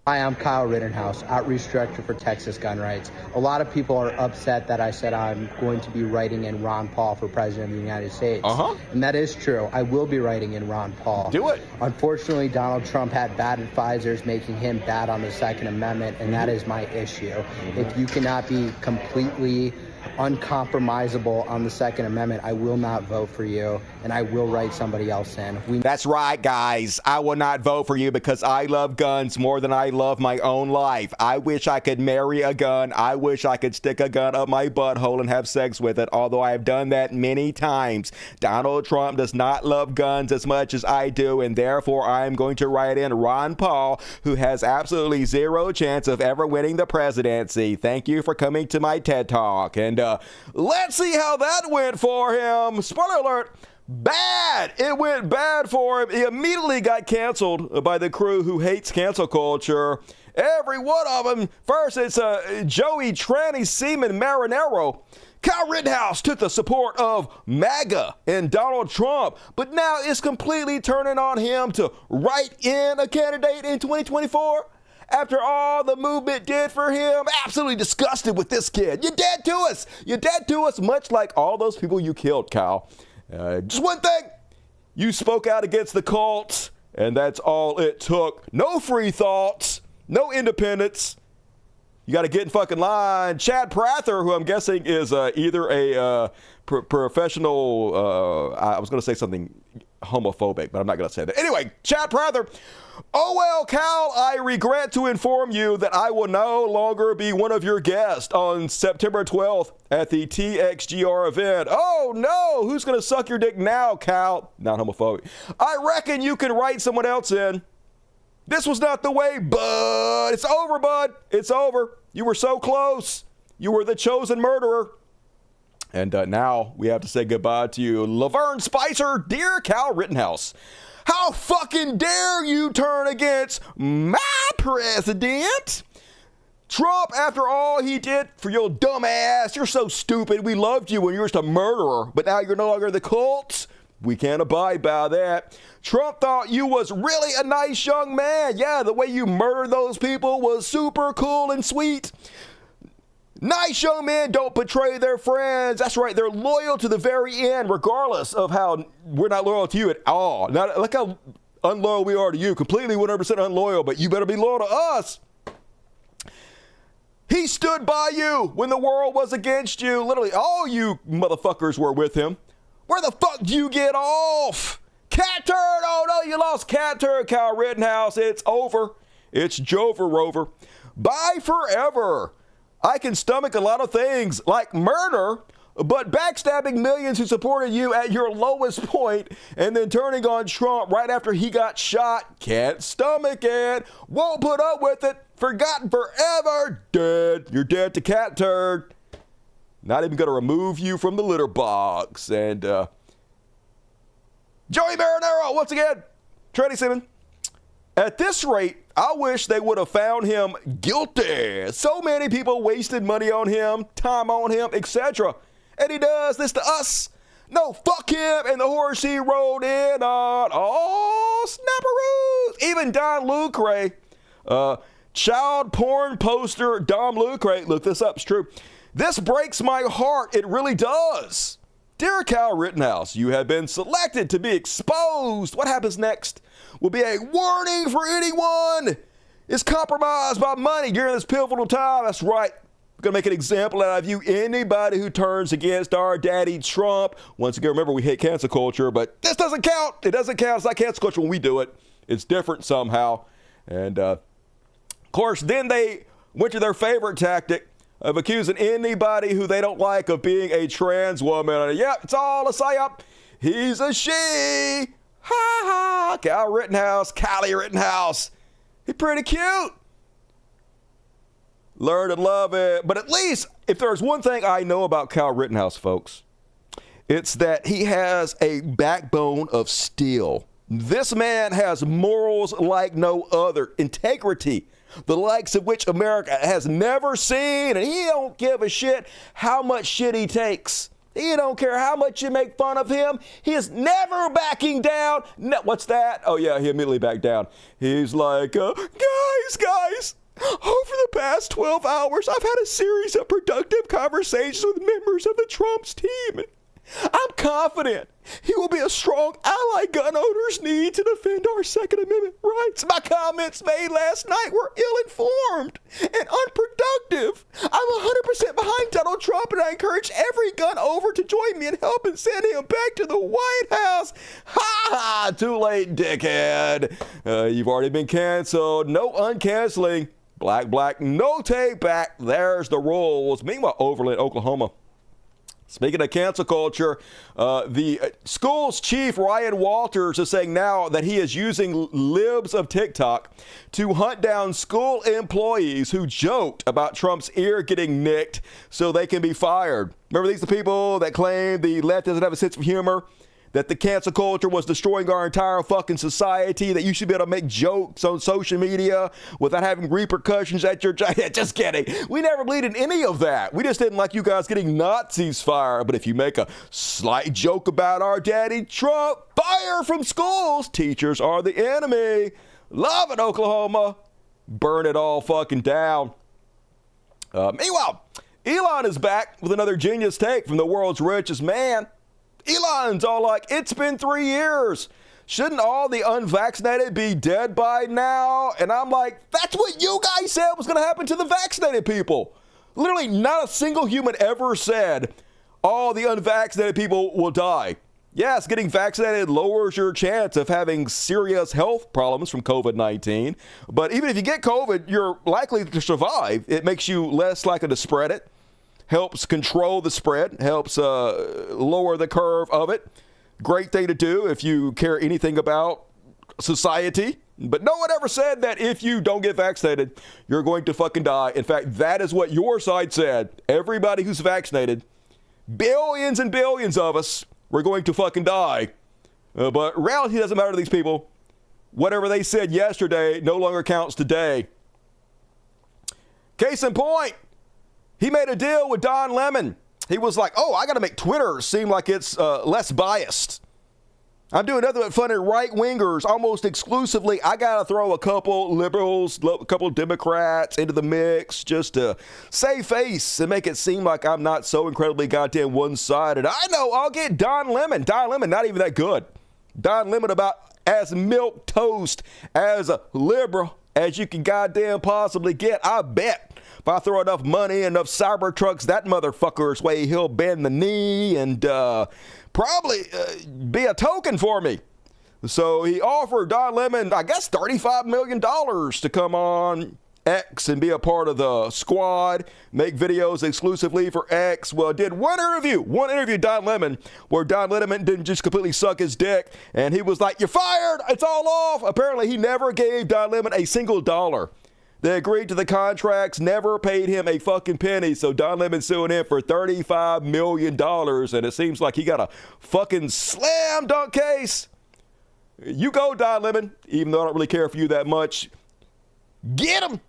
Hi, I'm Kyle Rittenhouse, Outreach Director for Texas Gun Rights. A lot of people are upset that I said I'm going to be writing in Ron Paul for President of the United States. And that is true. I will be writing in Ron Paul. Do it. Unfortunately, Donald Trump had bad advisors making him bad on the Second Amendment, and that is my issue. If you cannot be completely uncompromisable on the Second Amendment, I will not vote for you, and I will write somebody else in. That's right, guys. I will not vote for you because I love guns more than I love my own life. I wish I could marry a gun. I wish I could stick a gun up my butthole and have sex with it, although I have done that many times. Donald Trump does not love guns as much as I do, and therefore I am going to write in Ron Paul, who has absolutely zero chance of ever winning the presidency. Thank you for coming to my TED Talk. And And let's see how that went for him. Spoiler alert, bad. It went bad for him. He immediately got canceled by the crew who hates cancel culture. Every one of them. First, it's Joey Tranny Seaman Marinero. Kyle Rittenhouse took the support of MAGA and Donald Trump, but now it's completely turning on him to write in a candidate in 2024. After all the movement did for him, absolutely disgusted with this kid. You're dead to us. You're dead to us, much like all those people you killed, Kyle. Just one thing. You spoke out against the cults, and that's all it took. No free thoughts. No independence. You got to get in fucking line. Chad Prather, who I'm guessing is either a professional, I was going to say something homophobic, but I'm not going to say that. Anyway, Chad Prather. Oh, well, Cal, I regret to inform you that I will no longer be one of your guests on September 12th at the TXGR event. Oh, no. Who's going to suck your dick now, Cal? Not homophobic. I reckon you can write someone else in. This was not the way, bud. It's over, bud. It's over. You were so close. You were the chosen murderer. And now we have to say goodbye to you. Laverne Spicer, dear Kyle Rittenhouse, how fucking dare you turn against my president? Trump, after all he did for your dumb ass, you're so stupid. We loved you when you were just a murderer, but now you're no longer the cults. We can't abide by that. Trump thought you was really a nice young man. Yeah, the way you murdered those people was super cool and sweet. Nice young men don't betray their friends. That's right. They're loyal to the very end, regardless of how we're not loyal to you at all. Now, look how unloyal we are to you. Completely 100% unloyal, but you better be loyal to us. He stood by you when the world was against you. Literally, all you motherfuckers were with him. Where the fuck do you get off? Cat turd! Oh no, you lost cat turd, Kyle Rittenhouse. It's over. It's Jover Rover. Bye forever. I can stomach a lot of things like murder, but backstabbing millions who supported you at your lowest point and then turning on Trump right after he got shot, can't stomach it. Won't put up with it. Forgotten forever. Dead. You're dead to cat turd. Not even going to remove you from the litter box. And Joey Marinero, once again, Tranny Seaman. At this rate, I wish they would have found him guilty. So many people wasted money on him, time on him, etc. And he does this to us. No, fuck him and the horse he rode in on. Oh, snapperoos. Even Don Lucre, child porn poster Dom Lucre, look this up, it's true. This breaks my heart. It really does. Dear Kyle Rittenhouse, you have been selected to be exposed. What happens next will be a warning for anyone is compromised by money during this pivotal time. That's right. We're going to make an example out of you. Anybody who turns against our daddy Trump. Once again, remember, we hate cancel culture, but this doesn't count. It doesn't count. It's not cancel culture when we do it. It's different somehow. And, of course, then they went to their favorite tactic of accusing anybody who they don't like of being a trans woman. Yep, it's all a psyop. He's a she. Ha ha. Kyle Rittenhouse, Kylie Rittenhouse. He's pretty cute. Learn to love it. But at least, if there's one thing I know about Kyle Rittenhouse, folks, it's that he has a backbone of steel. This man has morals like no other. Integrity. The likes of which America has never seen, and he don't give a shit how much shit he takes. He don't care how much you make fun of him. He is never backing down. No, what's that? Oh, yeah, he immediately backed down. He's like, guys, over the past 12 hours, I've had a series of productive conversations with members of the Trump's team. I'm confident he will be a strong ally gun owners need to defend our Second Amendment rights. My comments made last night were ill-informed and unproductive. I'm 100% behind Donald Trump, and I encourage every gun owner to join me in helping send him back to the White House. Ha ha! Too late, dickhead. You've already been canceled. No uncanceling. Black, no take back. There's the rules. Meanwhile, Overland, Oklahoma. Speaking of cancel culture, the school's chief, Ryan Walters, is saying now that he is using libs of TikTok to hunt down school employees who joked about Trump's ear getting nicked so they can be fired. Remember, these are the people that claim the left doesn't have a sense of humor, that the cancel culture was destroying our entire fucking society, that you should be able to make jokes on social media without having repercussions at your job. Just kidding. We never believed in any of that. We just didn't like you guys getting Nazis fired. But if you make a slight joke about our daddy Trump, fire from schools. Teachers are the enemy. Love it, Oklahoma. Burn it all fucking down. Meanwhile, Elon is back with another genius take from the world's richest man. Elon's all like, it's been 3 years. Shouldn't all the unvaccinated be dead by now? And I'm like, that's what you guys said was going to happen to the vaccinated people. Literally not a single human ever said all the unvaccinated people will die. Yes, getting vaccinated lowers your chance of having serious health problems from COVID-19. But even if you get COVID, you're likely to survive. It makes you less likely to spread it. Helps control the spread, helps lower the curve of it. Great thing to do if you care anything about society. But no one ever said that if you don't get vaccinated, you're going to fucking die. In fact, that is what your side said. Everybody who's vaccinated, billions and billions of us, we're going to fucking die. But reality doesn't matter to these people. Whatever they said yesterday no longer counts today. Case in point. He made a deal with Don Lemon. He was like, oh, I got to make Twitter seem like it's less biased. I'm doing nothing but funding right-wingers almost exclusively. I got to throw a couple liberals, a couple Democrats into the mix just to save face and make it seem like I'm not so incredibly goddamn one-sided. I know, I'll get Don Lemon. Don Lemon, not even that good. Don Lemon about as milquetoast as a liberal as you can goddamn possibly get, I bet. If I throw enough money, enough Cybertrucks, that motherfucker's way, he'll bend the knee and probably be a token for me. So he offered Don Lemon, I guess, $35 million to come on X and be a part of the squad, make videos exclusively for X. Well, did one interview, Don Lemon, where Don Lemon didn't just completely suck his dick, and he was like, you're fired, it's all off. Apparently, he never gave Don Lemon a single dollar. They agreed to the contracts, never paid him a fucking penny, so Don Lemon's suing him for $35 million, and it seems like he got a fucking slam dunk case. You go, Don Lemon, even though I don't really care for you that much. Get him!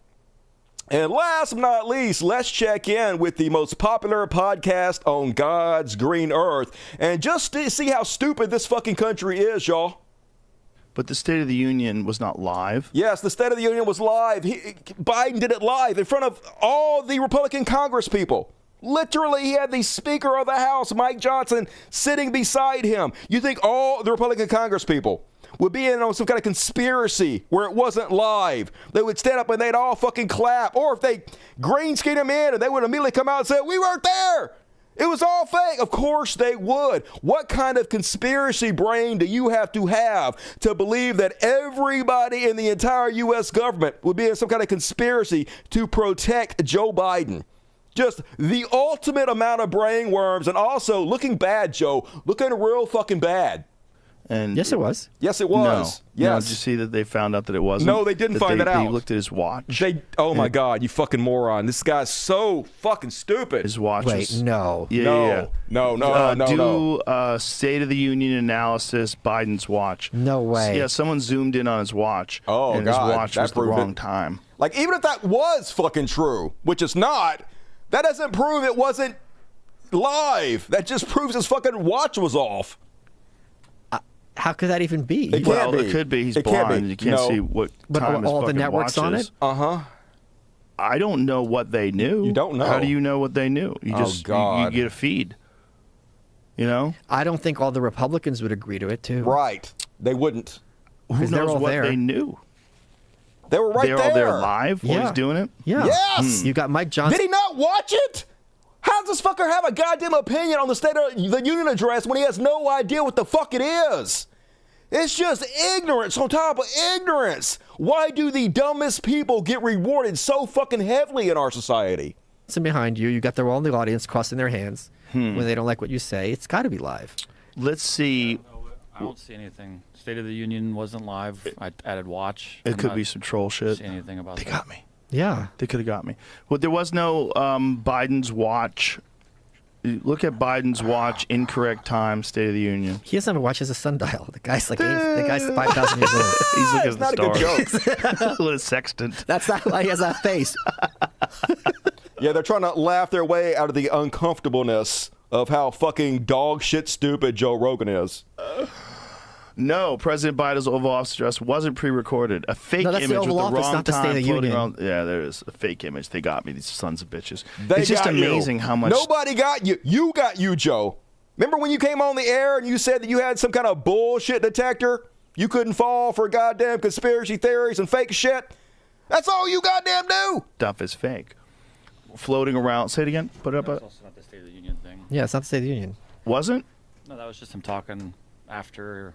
And last but not least, let's check in with the most popular podcast on God's green earth, and just to see how stupid this fucking country is, y'all. But the State of the Union was not live. Yes, the State of the Union was live. Biden did it live in front of all the Republican Congress people. Literally, he had the Speaker of the House, Mike Johnson, sitting beside him. You think all the Republican Congress people would be in on some kind of conspiracy where it wasn't live? They would stand up and they'd all fucking clap. Or if they green screen them in and they would immediately come out and say, we weren't there. It was all fake. Of course they would. What kind of conspiracy brain do you have to believe that everybody in the entire U.S. government would be in some kind of conspiracy to protect Joe Biden? Just the ultimate amount of brain worms, and also looking bad, Joe. Looking real fucking bad. And yes, it was. Yes, it was. No. Yes. No, did you see that they found out that it wasn't? No, they didn't find that out. They looked at his watch. Oh my God, you fucking moron! This guy's so fucking stupid. His watch. Wait, no. Yeah. No. Do State of the Union analysis. Biden's watch. No way. Yeah, someone zoomed in on his watch. Oh and God, his watch was the wrong time. Like, even if that was fucking true, which it's not, that doesn't prove it wasn't live. That just proves his fucking watch was off. How could that even be? It can't be. It could be. He's It can't blind. be. You can't see what But time his all the fucking networks watch on is. it? Uh-huh. I don't know what they knew. You don't know. How do you know what they knew? You just God. You get a feed. You know? I don't think all the Republicans would agree to it, too. Right. They wouldn't. Who they're knows all what there. they knew? They were right They're there. all there live while Yeah. he's doing it? Yeah. Yes! You got Mike Johnson. Did he not watch it? How does this fucker have a goddamn opinion on the State of the Union address when he has no idea what the fuck it is? It's just ignorance on top of ignorance. Why do the dumbest people get rewarded so fucking heavily in our society? behind you. You got the whole audience crossing their hands when they don't like what you say. It's got to be live. Let's see. I don't see anything. State of the Union wasn't live. I added watch. It could be some troll shit. See anything about They that. got me. Yeah. They could have got me. Well, there was no Biden's watch. Look at Biden's watch, incorrect time, State of the Union. He doesn't have a watch as a sundial. The guy's like, the guy's 5,000 years old. He's looking It's at not the a good stars. joke. With a sextant. That's not why he has that face. Yeah, they're trying to laugh their way out of the uncomfortableness of how fucking dog shit stupid Joe Rogan is. No, President Biden's Oval Office address wasn't pre-recorded. A fake No, that's image the with Oval the Office, wrong not the State of time the floating Union. around. Yeah, there is a fake image. They got me, these sons of bitches. They it's just got you. amazing how much. Nobody got you. You got you, Joe. Remember when you came on the air and you said that you had some kind of bullshit detector? You couldn't fall for goddamn conspiracy theories and fake shit? That's all you goddamn do. Stuff is fake. Floating around. Say it again. Put it up. That's also not the State of the Union thing. Yeah, it's not the State of the Union. Wasn't? No, that was just him talking after,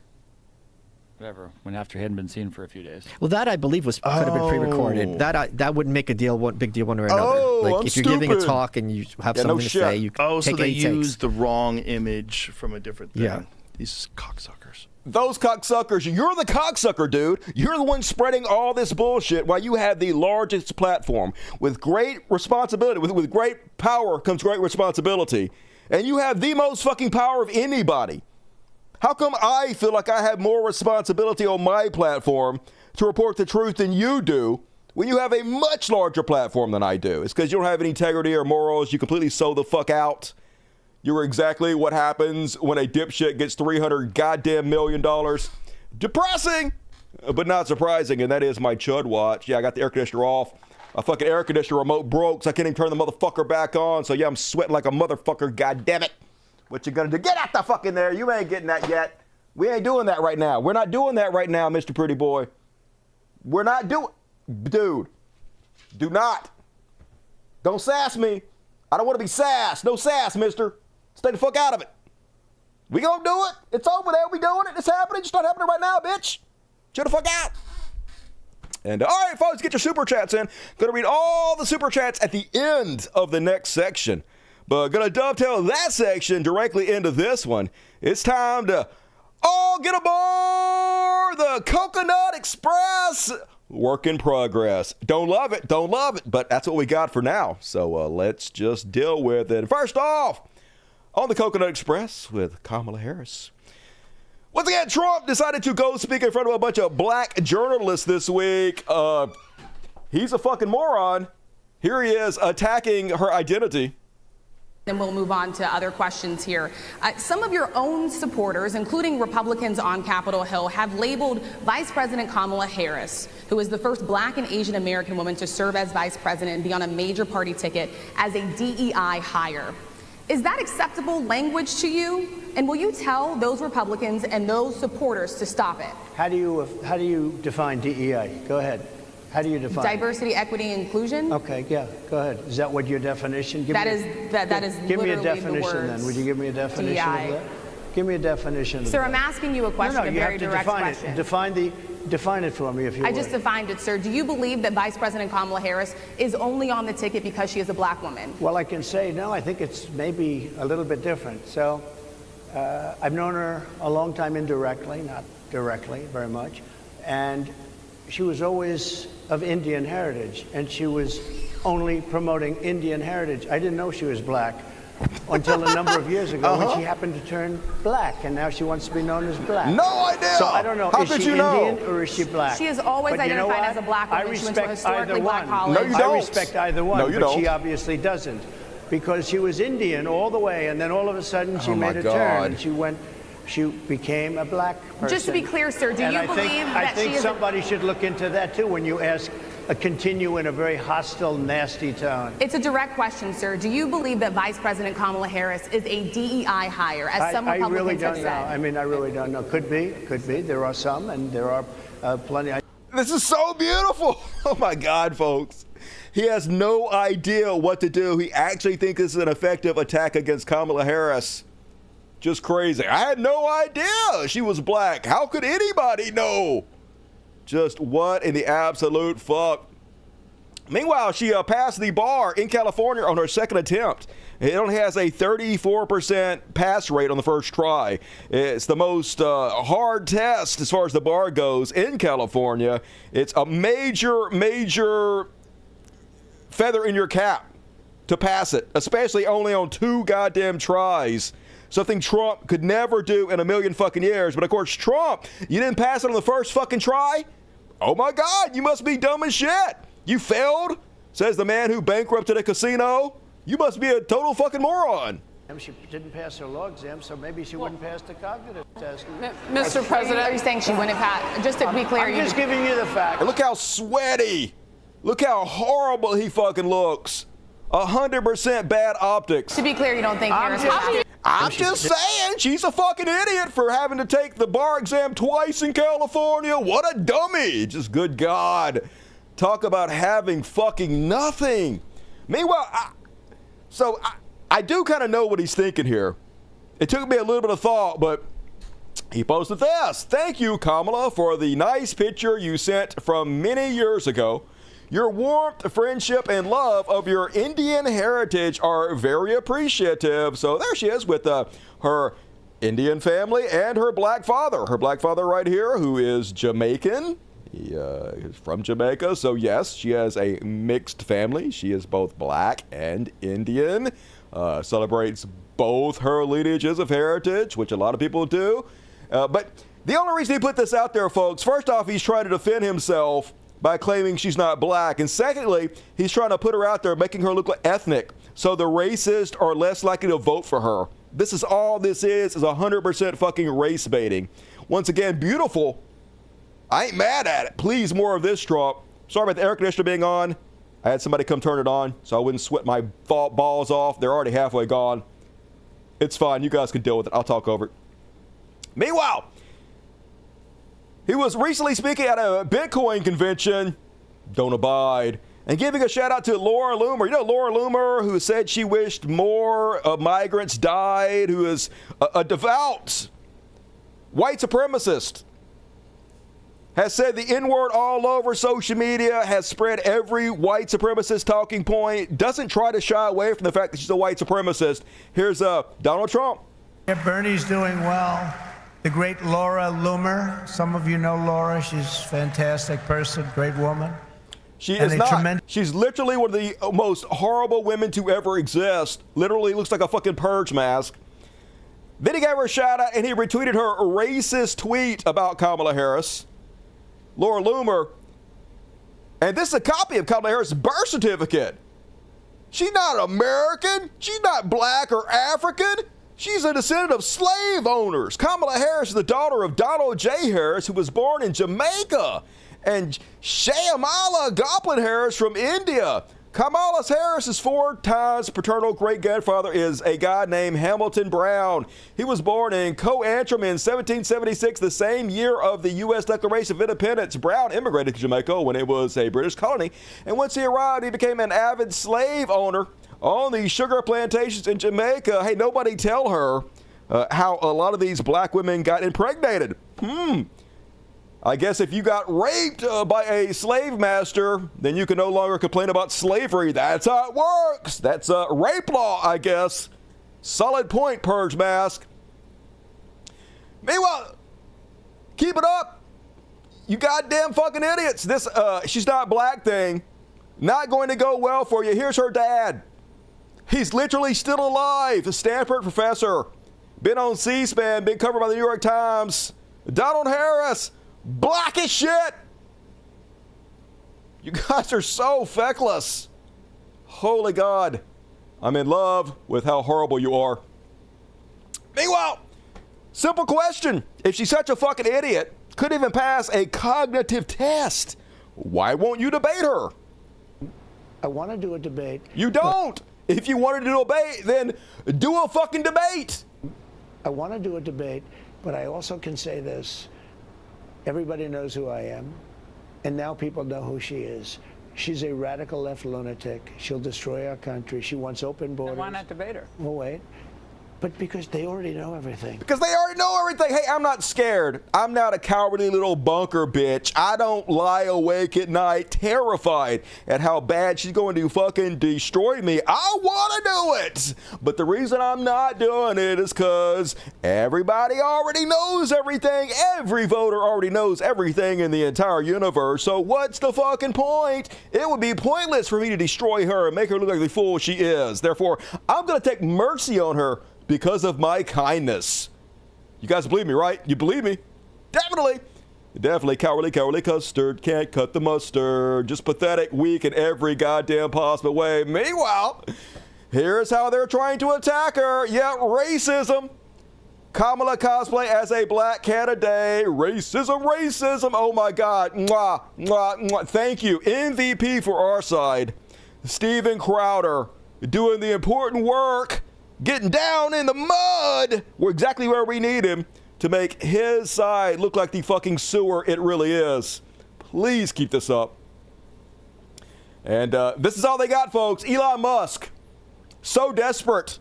whatever, after he hadn't been seen for a few days. Well, that I believe could have been pre-recorded. That wouldn't make a big deal one way or another. Oh, like I'm if you're giving a stupid. talk and you have Yeah, no something to shit. say, you Oh, so take they any takes. used the wrong image from a different thing. Yeah. These cocksuckers. Those cocksuckers, you're the cocksucker, dude. You're the one spreading all this bullshit while you have the largest platform. With great responsibility, with great power comes great responsibility. And you have the most fucking power of anybody. How come I feel like I have more responsibility on my platform to report the truth than you do when you have a much larger platform than I do? It's because you don't have any integrity or morals. You completely sow the fuck out. You're exactly what happens when a dipshit gets $300 goddamn million. Depressing, but not surprising, and that is my chud watch. Yeah, I got the air conditioner off. My fucking air conditioner remote broke, so I can't even turn the motherfucker back on. So yeah, I'm sweating like a motherfucker, goddammit. What you gonna do? Get out the fucking there. You ain't getting that yet. We ain't doing that right now. We're not doing that right now, Mr. Pretty Boy. We're not doing... Dude, do not. Don't sass me. I don't want to be sassed. No sass, mister. Stay the fuck out of it. We gonna do it. It's over there. We doing it. It's happening. It's not happening right now, bitch. Chill the fuck out. And all right, folks, get your super chats in. Gonna read all the super chats at the end of the next section. But gonna dovetail that section directly into this one. It's time to all get aboard the Coconut Express. Work in progress. Don't love it, but that's what we got for now. So let's just deal with it. First off, on the Coconut Express with Kamala Harris. Once again, Trump decided to go speak in front of a bunch of black journalists this week. He's a fucking moron. Here he is attacking her identity. Then we'll move on to other questions here. Some of your own supporters, including Republicans on Capitol Hill, have labeled Vice President Kamala Harris, who is the first black and Asian American woman to serve as vice president and be on a major party ticket, as a DEI hire. Is that acceptable language to you? And will you tell those Republicans and those supporters to stop it? How do you define DEI? Go ahead. How do you define diversity, equity, and inclusion? Okay, yeah, go ahead. Is that what your definition? That is give me a literally definition the words then. Would you give me a definition DEI. of that? Give me a definition. Sir, of I'm that. asking you a question, No, a you very have to direct define question. it. Define it for me, if you would. I just defined it, sir. Do you believe that Vice President Kamala Harris is only on the ticket because she is a black woman? Well, I can say no. I think it's maybe a little bit different. So, I've known her a long time indirectly, not directly, very much, and she was always of Indian heritage, and she was only promoting Indian heritage. I didn't know she was black until a number of years ago when she happened to turn black, and now she wants to be known as black. No idea. So I don't know, How is could she you know? Indian or is she black? She has always But you know identified what? as a black woman. I She went to a respect historically either black one. college. No, you don't. I respect either one, No, you but don't. she obviously doesn't, because she was Indian all the way, and then all of a sudden she Oh, my made a God. turn, and she became a black person. Just to be clear, sir, do And you I believe think, that I think she is somebody should look into that too when you continue in a very hostile, nasty tone. It's a direct question, sir. Do you believe that Vice President Kamala Harris is a DEI hire, as some I Republicans really don't have know. said? I mean, I really don't know. Could be. There are some, and there are plenty. This is so beautiful. Oh my God, folks. He has no idea what to do. He actually thinks this is an effective attack against Kamala Harris. Just crazy. I had no idea she was black. How could anybody know? Just what in the absolute fuck? Meanwhile, she passed the bar in California on her second attempt. It only has a 34% pass rate on the first try. It's the most hard test as far as the bar goes in California. It's a major, major feather in your cap to pass it, especially only on 2 goddamn tries. Something Trump could never do in a million fucking years. But of course, Trump, you didn't pass it on the first fucking try? Oh my God, you must be dumb as shit. You failed, says the man who bankrupted a casino. You must be a total fucking moron. She didn't pass her law exam, so maybe she wouldn't pass the cognitive test. Mr. President, are you saying she wouldn't pass? Just to be clear, I'm just giving you the facts. And look how sweaty. Look how horrible he fucking looks. 100% bad optics. To be clear, you don't think Harris would I'm just saying, she's a fucking idiot for having to take the bar exam twice in California. What a dummy. Just good God. Talk about having fucking nothing. Meanwhile, I do kind of know what he's thinking here. It took me a little bit of thought, but he posted this. Thank you, Kamala, for the nice picture you sent from many years ago. Your warmth, friendship, and love of your Indian heritage are very appreciative. So there she is with her Indian family and her black father. Her black father right here, who is Jamaican. He is from Jamaica. So yes, she has a mixed family. She is both black and Indian. Celebrates both her lineages of heritage, which a lot of people do. But the only reason he put this out there, folks, first off, he's trying to defend himself by claiming she's not black. And secondly, he's trying to put her out there, making her look like ethnic. So the racist are less likely to vote for her. This is all this is 100% fucking race baiting. Once again, beautiful. I ain't mad at it. Please, more of this, Trump. Sorry about the air conditioner being on. I had somebody come turn it on so I wouldn't sweat my balls off. They're already halfway gone. It's fine. You guys can deal with it. I'll talk over it. Meanwhile, he was recently speaking at a Bitcoin convention, don't abide, and giving a shout out to Laura Loomer. You know Laura Loomer, who said she wished more migrants died, who is a devout white supremacist, has said the N-word all over social media, has spread every white supremacist talking point, doesn't try to shy away from the fact that she's a white supremacist. Here's Donald Trump. Yeah, Bernie's doing well. The great Laura Loomer. Some of you know Laura. She's a fantastic person, great woman. She is not. She's literally one of the most horrible women to ever exist. Literally looks like a fucking purge mask. Then he gave her a shout out and he retweeted her a racist tweet about Kamala Harris. Laura Loomer. And this is a copy of Kamala Harris' birth certificate. She's not American. She's not black or African. She's a descendant of slave owners. Kamala Harris is the daughter of Donald J. Harris, who was born in Jamaica, and Shyamala Goblin Harris from India. Kamala Harris's 4 times paternal great-grandfather is a guy named Hamilton Brown. He was born in Co-Antrim in 1776, the same year of the U.S. Declaration of Independence. Brown immigrated to Jamaica when it was a British colony, and once he arrived, he became an avid slave owner on the sugar plantations in Jamaica. Hey, nobody tell her how a lot of these black women got impregnated. I guess if you got raped by a slave master, then you can no longer complain about slavery. That's how it works. That's rape law, I guess. Solid point, purge mask. Meanwhile, keep it up. You goddamn fucking idiots. This she's not black thing, not going to go well for you. Here's her dad. He's literally still alive. A Stanford professor. Been on C-SPAN, been covered by the New York Times. Donald Harris. Black as shit. You guys are so feckless. Holy God. I'm in love with how horrible you are. Meanwhile, simple question. If she's such a fucking idiot, couldn't even pass a cognitive test, why won't you debate her? I want to do a debate. You don't. If you wanted to do a debate, then do a fucking debate. I want to do a debate, but I also can say this. Everybody knows who I am, and now people know who she is. She's a radical left lunatic. She'll destroy our country. She wants open borders. Why not debate her? Well, wait. But because they already know everything. Because they already know everything. Hey, I'm not scared. I'm not a cowardly little bunker bitch. I don't lie awake at night terrified at how bad she's going to fucking destroy me. I want to do it. But the reason I'm not doing it is because everybody already knows everything. Every voter already knows everything in the entire universe. So what's the fucking point? It would be pointless for me to destroy her and make her look like the fool she is. Therefore, I'm going to take mercy on her because of my kindness. You guys believe me, right? You believe me? Definitely. Definitely cowardly custard. Can't cut the mustard. Just pathetic, weak in every goddamn possible way. Meanwhile, here's how they're trying to attack her. Yeah, racism. Kamala cosplay as a black candidate. Racism. Oh my God. Mwah, mwah, mwah. Thank you. MVP for our side. Steven Crowder doing the important work. Getting down in the mud. We're exactly where we need him to make his side look like the fucking sewer it really is. Please keep this up. And this is all they got, folks. Elon Musk. So desperate.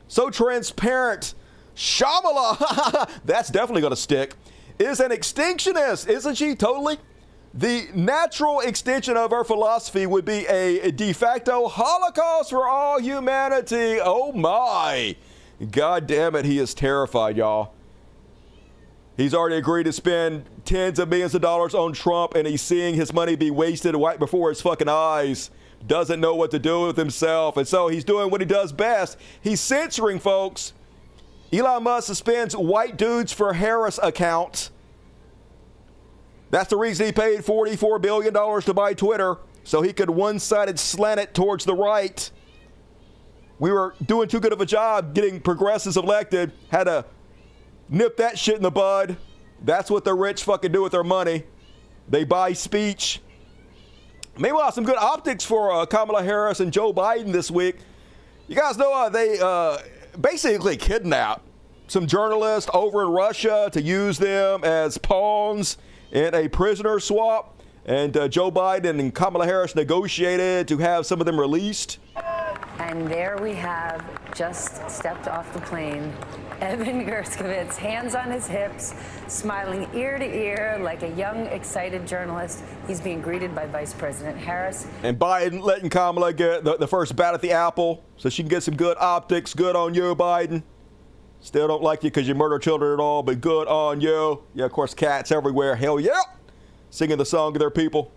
So transparent. Shyamala. That's definitely going to stick. Is an extinctionist. Isn't she? Totally. The natural extension of her philosophy would be a de facto Holocaust for all humanity. Oh my. God damn it, he is terrified, y'all. He's already agreed to spend tens of millions of dollars on Trump, and he's seeing his money be wasted right before his fucking eyes. Doesn't know what to do with himself, and so he's doing what he does best. He's censoring folks. Elon Musk suspends white dudes for Harris account. That's the reason he paid $44 billion to buy Twitter, so he could one-sided slant it towards the right. We were doing too good of a job getting progressives elected. Had to nip that shit in the bud. That's what the rich fucking do with their money. They buy speech. Meanwhile, some good optics for Kamala Harris and Joe Biden this week. You guys know they basically kidnapped some journalists over in Russia to use them as pawns in a prisoner swap, and Joe Biden and Kamala Harris negotiated to have some of them released. And there we have, just stepped off the plane, Evan Gershkovich, hands on his hips, smiling ear to ear like a young, excited journalist. He's being greeted by Vice President Harris. And Biden letting Kamala get the first bat at the apple so she can get some good optics. Good on you, Biden. Still don't like you because you murder children and all, but good on you. Yeah, of course, cats everywhere. Hell yeah. Singing the song of their people.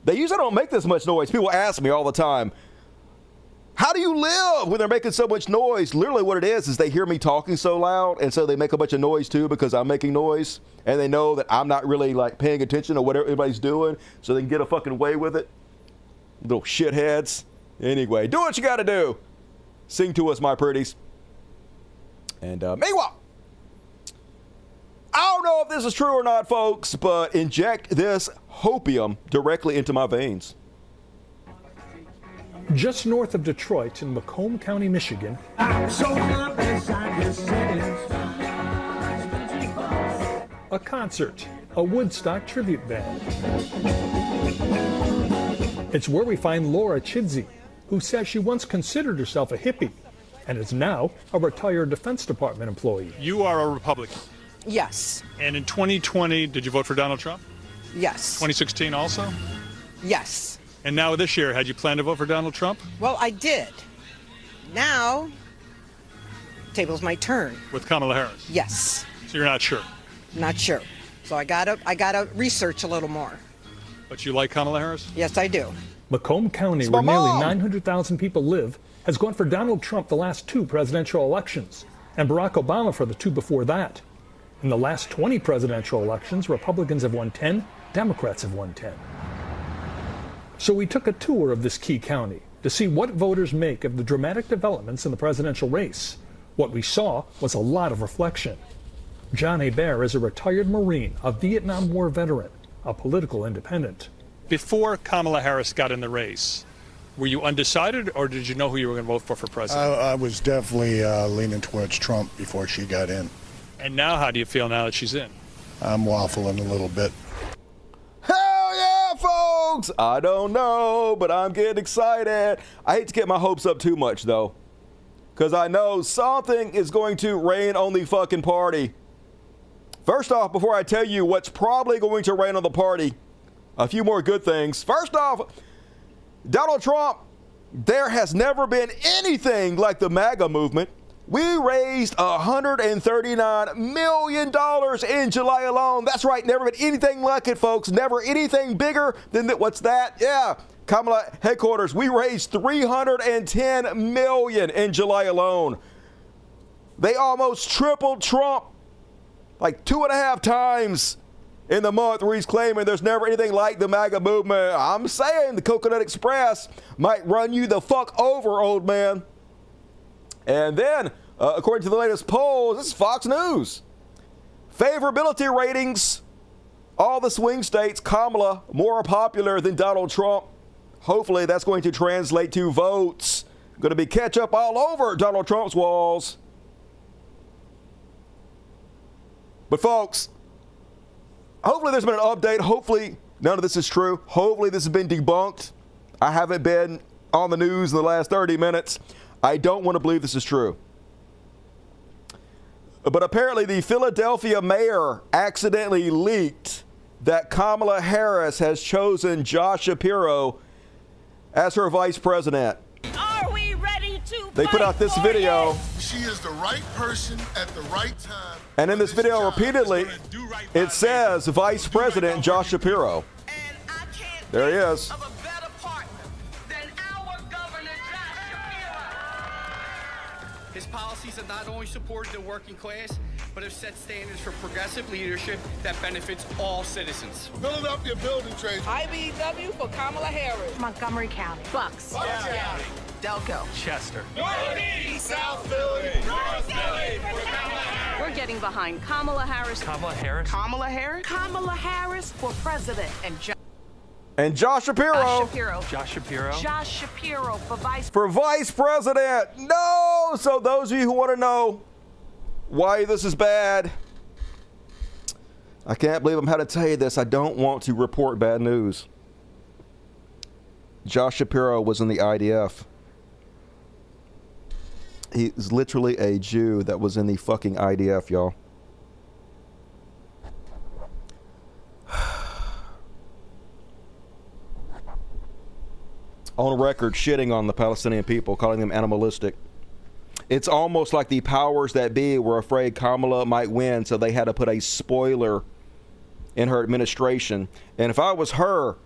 They usually don't make this much noise. People ask me all the time, how do you live when they're making so much noise? Literally what it is they hear me talking so loud, and so they make a bunch of noise too because I'm making noise, and they know that I'm not really like paying attention to what everybody's doing, so they can get a fucking way with it. Little shitheads. Anyway, do what you gotta do. Sing to us, my pretties. And meanwhile, I don't know if this is true or not, folks, but inject this hopium directly into my veins. Just north of Detroit in Macomb County, Michigan, a concert, a Woodstock tribute band. It's where we find Laura Chidsey, who says she once considered herself a hippie and is now a retired Defense Department employee. You are a Republican. Yes. And in 2020, did you vote for Donald Trump? Yes. 2016 also? Yes. And now this year, had you planned to vote for Donald Trump? Well, I did. Now, tables might turn. With Kamala Harris? Yes. So you're not sure? Not sure. So I gotta research a little more. But you like Kamala Harris? Yes, I do. Macomb County, where nearly 900,000 people live, has gone for Donald Trump the last 2 presidential elections, and Barack Obama for the 2 before that. In the last 20 presidential elections, Republicans have won 10, Democrats have won 10. So we took a tour of this key county to see what voters make of the dramatic developments in the presidential race. What we saw was a lot of reflection. John Hebert is a retired Marine, a Vietnam War veteran, a political independent. Before Kamala Harris got in the race, were you undecided, or did you know who you were going to vote for president? I was definitely leaning towards Trump before she got in. And now how do you feel now that she's in? I'm waffling a little bit. Hell yeah, folks! I don't know, but I'm getting excited. I hate to get my hopes up too much, though. because I know something is going to rain on the fucking party. First off, before I tell you what's probably going to rain on the party, a few more good things. First off, Donald Trump, there has never been anything like the MAGA movement. We raised $139 million in July alone. That's right, never been anything like it, folks. Never anything bigger than that. What's that? Yeah, Kamala headquarters. We raised $310 million in July alone. They almost tripled Trump like 2.5 times in the month where he's claiming there's never anything like the MAGA movement. I'm saying the Coconut Express might run you the fuck over, old man. And then, according to the latest polls, this is Fox News. Favorability ratings, all the swing states, Kamala more popular than Donald Trump. Hopefully that's going to translate to votes. Going to be ketchup all over Donald Trump's walls. But folks, hopefully there's been an update. Hopefully none of this is true. Hopefully this has been debunked. I haven't been on the news in the last 30 minutes. I don't want to believe this is true. But apparently the Philadelphia mayor accidentally leaked that Kamala Harris has chosen Josh Shapiro as her vice president. Are we ready to They put out this video. She is the right person at the right time. And in this video repeatedly, it says Vice President Josh Shapiro. There he is. His policies have not only supported the working class, but have set standards for progressive leadership that benefits all citizens. Philadelphia building trades. IBW for Kamala Harris. Montgomery County. Bucks. County. Delco. Chester. Northeast, South Philly, North Philly for Kamala Harris. We're getting behind Kamala Harris. Kamala Harris. Kamala Harris. Kamala Harris for president. And Josh Shapiro. Josh Shapiro. Josh Shapiro for vice president. No! So those of you who want to know why this is bad, I can't believe I'm having to tell you this. I don't want to report bad news. Josh Shapiro was in the IDF. He is literally a Jew that was in the fucking IDF, y'all. On record, shitting on the Palestinian people, calling them animalistic. It's almost like the powers that be were afraid Kamala might win, so they had to put a spoiler in her administration. And if I was her,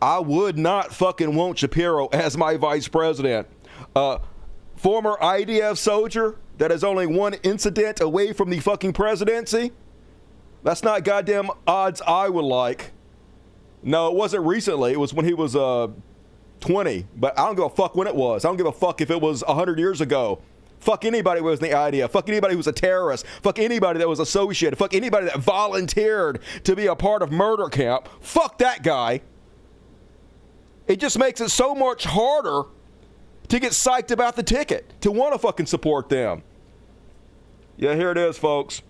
I would not fucking want Shapiro as my vice president. Former IDF soldier that is only one incident away from the fucking presidency? That's not goddamn odds I would like. No, it wasn't recently. It was when he was 20. But I don't give a fuck when it was. I don't give a fuck if it was 100 years ago. Fuck anybody who was in the IDF. Fuck anybody who was a terrorist. Fuck anybody that was associated. Fuck anybody that volunteered to be a part of murder camp. Fuck that guy. It just makes it so much harder to get psyched about the ticket, to want to fucking support them. Yeah, here it is, folks.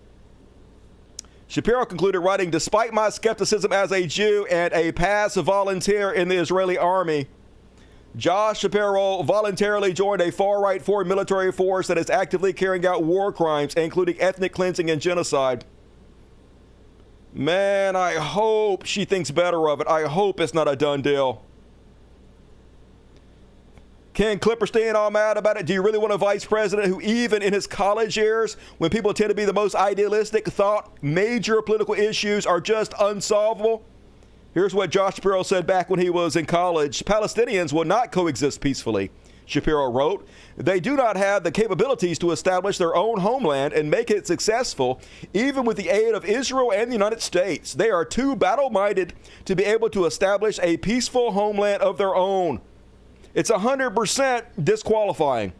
Shapiro concluded, writing, despite my skepticism as a Jew and a past volunteer in the Israeli army, Josh Shapiro voluntarily joined a far-right foreign military force that is actively carrying out war crimes, including ethnic cleansing and genocide. Man, I hope she thinks better of it. I hope it's not a done deal. Ken Clipperstein all mad about it. Do you really want a vice president who, even in his college years, when people tend to be the most idealistic, thought major political issues are just unsolvable? Here's what Josh Shapiro said back when he was in college. Palestinians will not coexist peacefully, Shapiro wrote. They do not have the capabilities to establish their own homeland and make it successful, even with the aid of Israel and the United States. They are too battle-minded to be able to establish a peaceful homeland of their own. It's 100% disqualifying.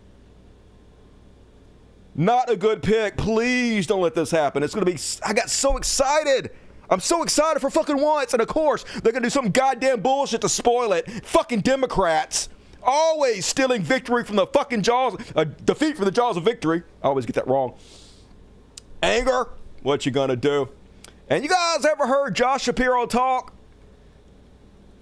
Not a good pick. Please don't let this happen. It's going to be, I got so excited. I'm so excited for fucking once. And of course, they're going to do some goddamn bullshit to spoil it. Fucking Democrats. Always stealing victory from the fucking jaws, defeat from the jaws of victory. I always get that wrong. Anger, what you gonna do? And you guys ever heard Josh Shapiro talk?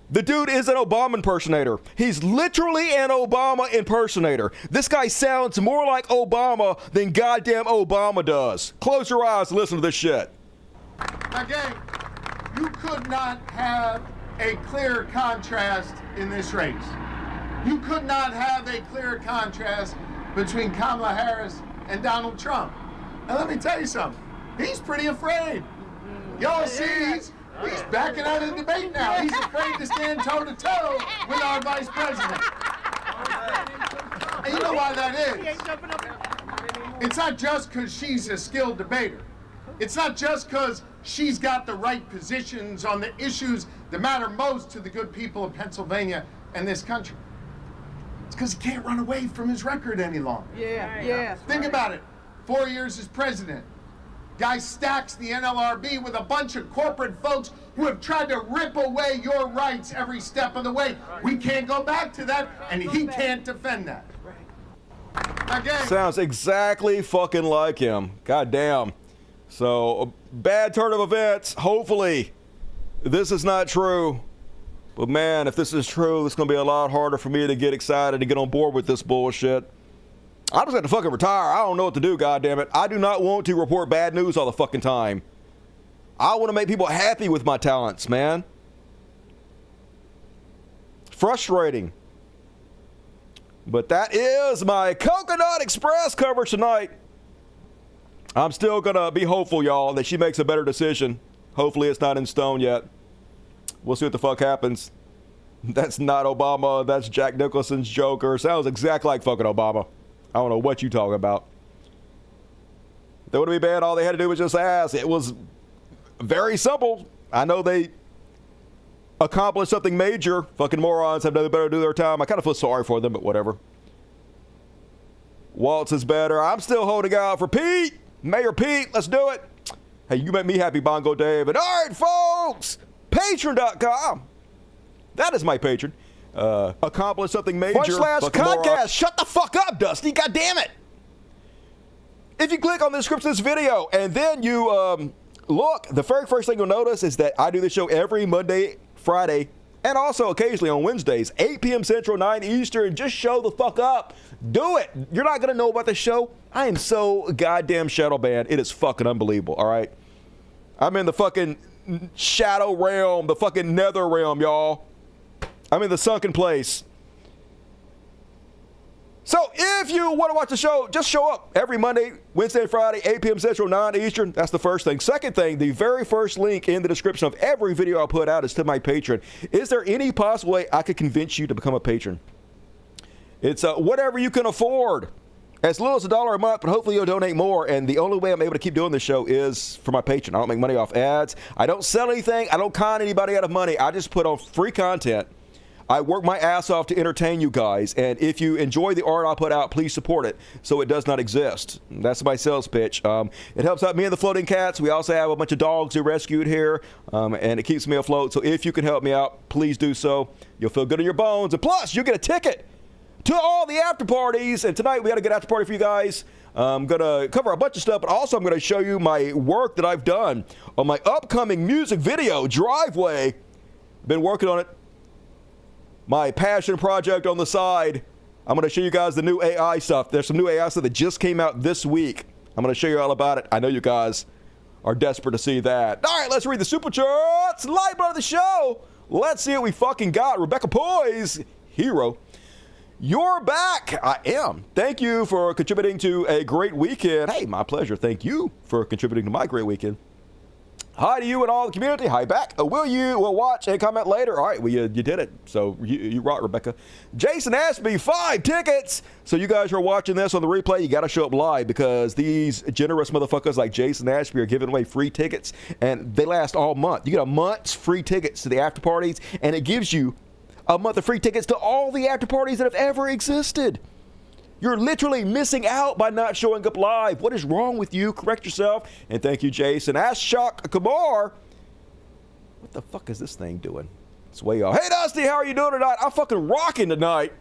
The dude is an Obama impersonator. He's literally an Obama impersonator. This guy sounds more like Obama than goddamn Obama does. Close your eyes and listen to this shit. Again, you could not have a clear contrast in this race. You could not have a clear contrast between Kamala Harris and Donald Trump. And let me tell you something. He's pretty afraid. Y'all see, he's backing out of the debate now. He's afraid to stand toe-to-toe with our vice president. And you know why that is? It's not just because she's a skilled debater. It's not just because she's got the right positions on the issues that matter most to the good people of Pennsylvania and this country. It's because he can't run away from his record any longer. Yeah. Think about it. 4 years as president. Guy stacks the NLRB with a bunch of corporate folks who have tried to rip away your rights every step of the way. We can't go back to that, and he can't defend that. Again. Sounds exactly fucking like him. God damn. So, a bad turn of events. Hopefully, this is not true. But man, if this is true, it's going to be a lot harder for me to get excited and get on board with this bullshit. I just have to fucking retire. I don't know what to do, goddammit. I do not want to report bad news all the fucking time. I want to make people happy with my talents, man. Frustrating. But that is my Coconut Express coverage tonight. I'm still going to be hopeful, y'all, that she makes a better decision. Hopefully it's not in stone yet. We'll see what the fuck happens. That's not Obama. That's Jack Nicholson's Joker. Sounds exactly like fucking Obama. I don't know what you talking about. If they would be bad, all they had to do was just ask. It was very simple. I know they accomplished something major. Fucking morons have nothing better to do their time. I kind of feel sorry for them, but whatever. Waltz is better. I'm still holding out for Pete. Mayor Pete, let's do it. Hey, you make me happy, Bongo Dave. And all right, folks, patreon.com. That is my patron. Accomplish something major. /podcast. Shut the fuck up, Dusty. God damn it. If you click on the description of this video and then you look, the very first thing you'll notice is that I do this show every Monday, Friday, and also occasionally on Wednesdays, 8 p.m. Central, 9 Eastern. Just show the fuck up. Do it. You're not going to know about the show. I am so goddamn shadow banned. It is fucking unbelievable, all right? I'm in the fucking shadow realm, the fucking nether realm, y'all. I'm in the sunken place. So if you want to watch the show, just show up every Monday, Wednesday, and Friday, 8 p.m. Central, 9 Eastern. That's the first thing. Second thing, the very first link in the description of every video I put out is to my Patreon. Is there any possible way I could convince you to become a patron? It's whatever you can afford. As little as $1 a month, but hopefully you'll donate more. And the only way I'm able to keep doing this show is for my Patreon. I don't make money off ads. I don't sell anything. I don't con anybody out of money. I just put on free content. I work my ass off to entertain you guys. And if you enjoy the art I put out, please support it so it does not exist. That's my sales pitch. It helps out me and the Floating Cats. We also have a bunch of dogs who rescued here, and it keeps me afloat. So if you can help me out, please do so. You'll feel good in your bones. And plus, you'll get a ticket to all the after parties. And tonight we got a good after party for you guys. I'm going to cover a bunch of stuff, but also I'm going to show you my work that I've done on my upcoming music video, Driveway. Been working on it. My passion project on the side. I'm going to show you guys the new AI stuff. There's some new AI stuff that just came out this week. I'm going to show you all about it. I know you guys are desperate to see that. All right, let's read the super chats. Light of the show. Let's see what we fucking got. Rebecca Poise, hero. You're back. I am. Thank you for contributing to a great weekend. Hey, my pleasure. Thank you for contributing to my great weekend. Hi to you and all the community. Hi back. Will watch and comment later. All right, well, you did it. So you rock, Rebecca. Jason Ashby, 5 tickets. So you guys who are watching this on the replay, you got to show up live because these generous motherfuckers like Jason Ashby are giving away free tickets, and they last all month. You get a month's free tickets to the after parties, and it gives you a month of free tickets to all the after parties that have ever existed. You're literally missing out by not showing up live. What is wrong with you? Correct yourself. And thank you, Jason. Ashok Kumar. What the fuck is this thing doing? It's way off. Hey, Dusty, how are you doing tonight? I'm fucking rocking tonight.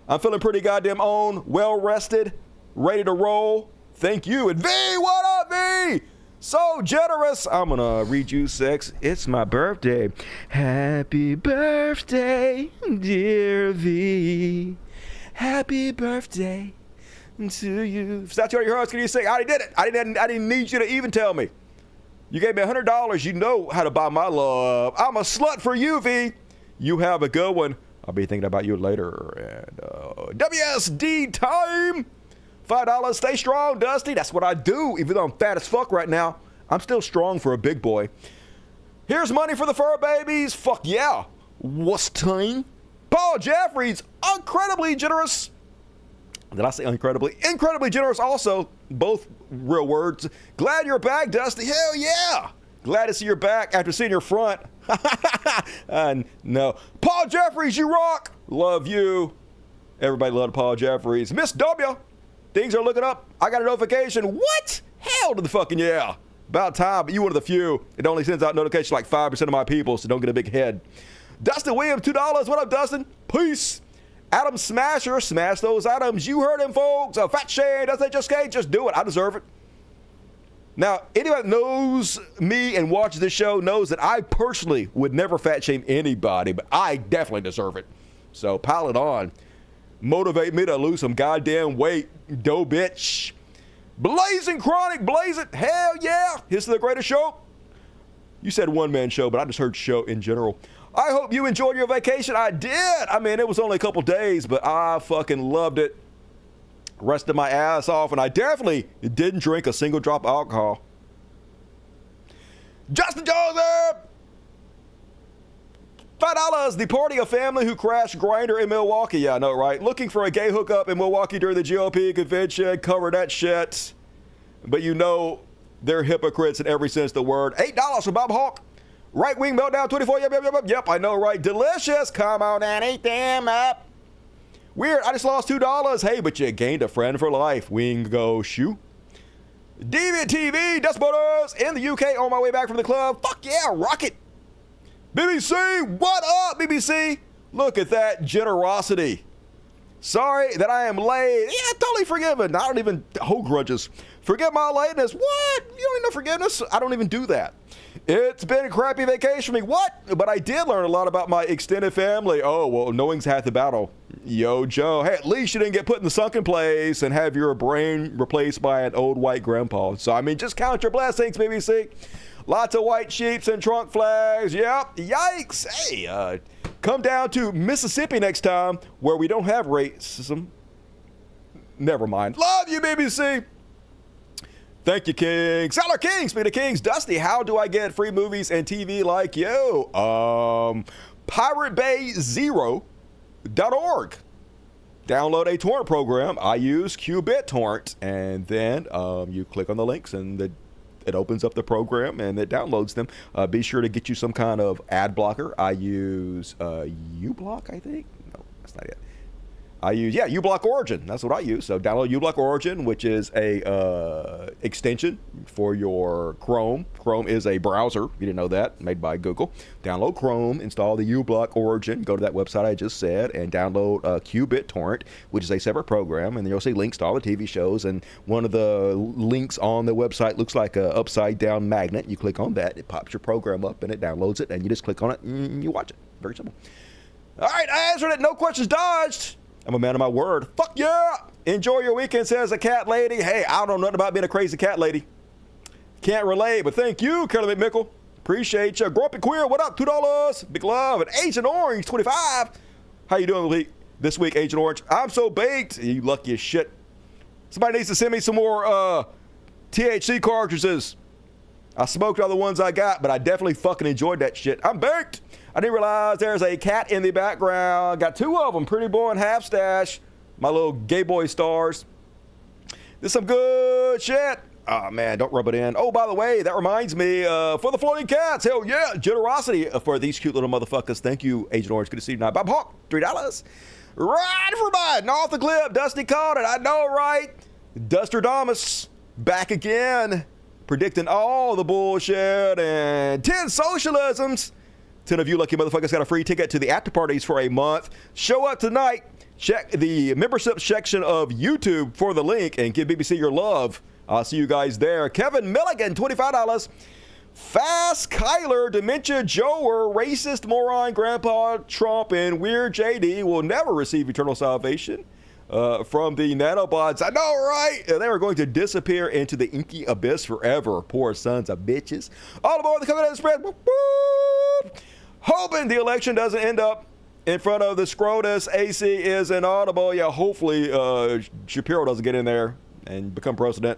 I'm feeling pretty goddamn on, well rested, ready to roll. Thank you. And V, what up, V? So generous. I'm going to read you sex. It's my birthday. Happy birthday, dear V. Happy birthday to you. Statue your hearts, can you say, I already did it. I didn't need you to even tell me. You gave me $100. You know how to buy my love. I'm a slut for you, V. You have a good one. I'll be thinking about you later. And WSD time. $5. Stay strong, Dusty. That's what I do. Even though I'm fat as fuck right now, I'm still strong for a big boy. Here's money for the fur babies. Fuck yeah. What's time? Paul Jeffries, incredibly generous. Did I say incredibly? Incredibly generous also. Both real words. Glad you're back, Dusty. Hell yeah. Glad to see you're back after seeing your front. No. Paul Jeffries, you rock. Love you. Everybody loved Paul Jeffries. Miss W, things are looking up. I got a notification. What? Hell to the fucking yeah. About time, but you one of the few. It only sends out notifications like 5% of my people, so don't get a big head. Dustin Williams, $2. What up, Dustin? Peace. Adam Smasher, smash those items. You heard him, folks. Fat Shane, doesn't just skate? Just do it. I deserve it. Now, anybody that knows me and watches this show knows that I personally would never fat shame anybody, but I definitely deserve it. So pile it on. Motivate me to lose some goddamn weight, dough bitch. Blazing Chronic, blaze it. Hell yeah. This is the greatest show. You said one-man show, but I just heard show in general. I hope you enjoyed your vacation. I did. I mean, it was only a couple days, but I fucking loved it. Rested my ass off, and I definitely didn't drink a single drop of alcohol. Justin Joseph! $5. The party of family who crashed Grindr in Milwaukee. Yeah, I know, right? Looking for a gay hookup in Milwaukee during the GOP convention. Cover that shit. But you know they're hypocrites in every sense of the word. $8 from Bob Hawk. Right wing meltdown 24. Yep, I know, right? Delicious. Come on and eat them up. Weird. I just lost $2. Hey, but you gained a friend for life. Wingo shoe. Deviant TV. Despotos in the UK on my way back from the club. Fuck yeah, rocket. BBC, what up, BBC? Look at that generosity. Sorry that I am late. Yeah, totally forgiven. I don't even hold grudges. Forget my lateness. What? You don't need no forgiveness? I don't even do that. It's been a crappy vacation for me. What? But I did learn a lot about my extended family. Oh, well, knowing's half the battle. Yo, Joe. Hey, at least you didn't get put in the sunken place and have your brain replaced by an old white grandpa. So, I mean, just count your blessings, BBC. Lots of white sheeps and trunk flags. Yep. Yikes. Hey, come down to Mississippi next time where we don't have racism. Never mind. Love you, BBC. Thank you, King. Sailor King, speaking of Kings, Dusty, how do I get free movies and TV like you? PirateBay0.org. Download a torrent program. I use QBitTorrent, and then you click on the links, and it opens up the program, and it downloads them. Be sure to get you some kind of ad blocker. I use uBlock, I think. No, that's not it. I use, uBlock Origin. That's what I use. So download uBlock Origin, which is a extension for your Chrome. Chrome is a browser. You didn't know that, made by Google. Download Chrome, install the uBlock Origin, go to that website I just said, and download QBitTorrent, which is a separate program. And then you'll see links to all the TV shows. And one of the links on the website looks like an upside-down magnet. You click on that, it pops your program up, and it downloads it, and you just click on it, and you watch it. Very simple. All right, I answered it. No questions dodged. I'm a man of my word. Fuck yeah! Enjoy your weekend, says a cat lady. Hey, I don't know nothing about being a crazy cat lady. Can't relate, but thank you, Carolyn McMickle. Appreciate you. Grumpy Queer, what up? $2. Big love. And Agent Orange, 25. How you doing this week, Agent Orange? I'm so baked. You lucky as shit. Somebody needs to send me some more THC cartridges. I smoked all the ones I got, but I definitely fucking enjoyed that shit. I'm baked. I didn't realize there's a cat in the background. Got two of them. Pretty Boy and Half Stash. My little gay boy stars. This is some good shit. Oh, man, don't rub it in. Oh, by the way, that reminds me, for the floating cats, hell yeah, generosity for these cute little motherfuckers. Thank you, Agent Orange. Good to see you tonight. Bob Hawk, $3. Right for Biden. Off the clip. Dusty called it. I know, right? Dusterdamus back again. Predicting all the bullshit and 10 socialisms. 10 of you lucky motherfuckers got a free ticket to the after parties for a month. Show up tonight. Check the membership section of YouTube for the link and give BBC your love I'll see you guys there. Kevin Milligan, $25. Fast Kyler, Dementia Joer, Racist Moron, Grandpa Trump, and Weird JD will never receive eternal salvation from the nanobots. I know, right? They are going to disappear into the inky abyss forever. Poor sons of bitches. All aboard the Covenant spread. Whoop, whoop. Hoping the election doesn't end up in front of the Scrotus. AC is inaudible. Yeah, hopefully Shapiro doesn't get in there and become president.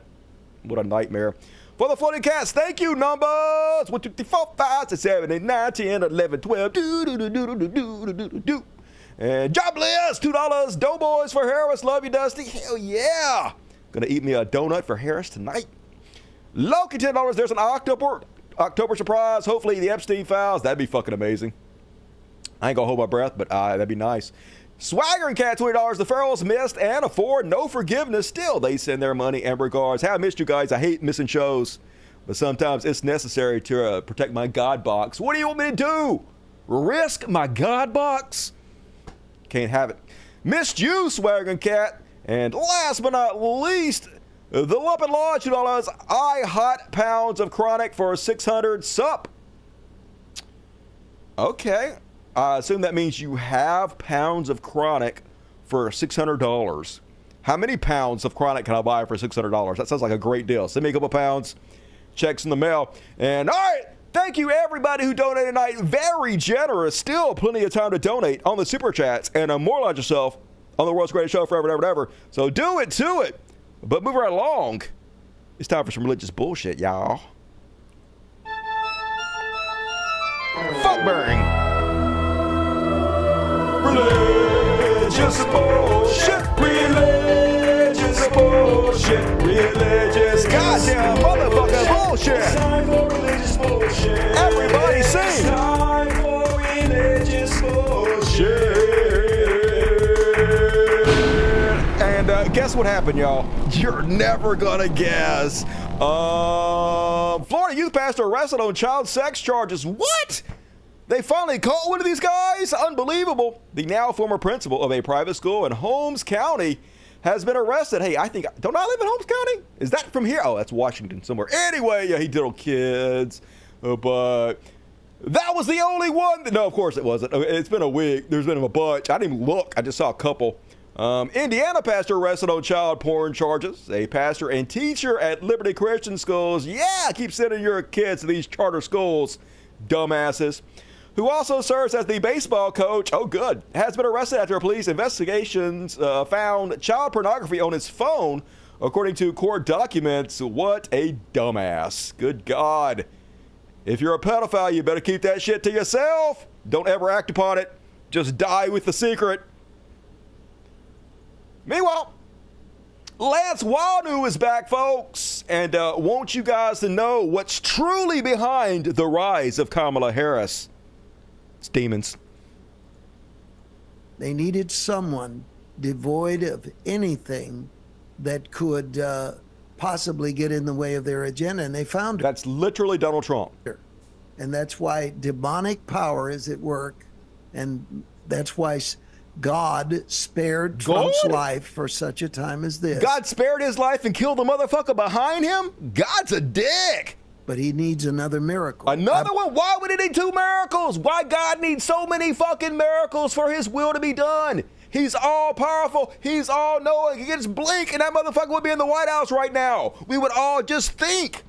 What a nightmare. For the floating cats, thank you, numbers. 1, 2, 3, 4, 5, 6, 7, 8, 9, 10, 11, 12. Do. And jobless, $2. Doughboys for Harris. Love you, Dusty. Hell yeah. Gonna eat me a donut for Harris tonight. Loki, $10. There's an October surprise. Hopefully the Epstein files. That'd be fucking amazing. I ain't gonna hold my breath, but that'd be nice. Swagger and Cat, $20. The Pharaohs missed and afford no forgiveness. Still, they send their money and regards. Hey, I missed you guys. I hate missing shows, but sometimes it's necessary to protect my God box. What do you want me to do? Risk my God box? Can't have it. Missed you, Swagger and Cat. And last but not least, the Lump and Law, $2. I hot pounds of chronic for 600 sup. Okay. I assume that means you have pounds of chronic for $600. How many pounds of chronic can I buy for $600? That sounds like a great deal. Send me a couple pounds. Checks in the mail. And all right, thank you everybody who donated tonight. Very generous. Still plenty of time to donate on the super chats and immortalize yourself on the world's greatest show forever and ever. So do it to it. But move right along. It's time for some religious bullshit, y'all. Fuck burning. Religious bullshit, religious bullshit, religious goddamn motherfucking bullshit. Time for religious bullshit. Everybody sing. Time for religious bullshit. And guess what happened, y'all? You're never gonna guess. Florida youth pastor arrested on child sex charges. What? They finally caught one of these guys? Unbelievable. The now former principal of a private school in Holmes County has been arrested. Hey, don't I live in Holmes County? Is that from here? Oh, that's Washington somewhere. Anyway, yeah, he diddled kids. But that was the only one. No, of course it wasn't. It's been a week. There's been a bunch. I didn't even look. I just saw a couple. Indiana pastor arrested on child porn charges. A pastor and teacher at Liberty Christian Schools. Yeah, keep sending your kids to these charter schools, dumbasses. Who also serves as the baseball coach, oh good, has been arrested after police investigations found child pornography on his phone, according to court documents. What a dumbass. Good God. If you're a pedophile, you better keep that shit to yourself. Don't ever act upon it. Just die with the secret. Meanwhile, Lance Wanu is back, folks, and want you guys to know what's truly behind the rise of Kamala Harris. It's demons. They needed someone devoid of anything that could possibly get in the way of their agenda, and they found her. That's literally Donald Trump. And that's why demonic power is at work, and that's why God spared Trump's life for such a time as this. God spared his life and killed the motherfucker behind him? God's a dick. But he needs another miracle. Another one? Why would he need 2 miracles? Why God needs so many fucking miracles for his will to be done? He's all powerful. He's all knowing. He can just blink and that motherfucker would be in the White House right now. We would all just think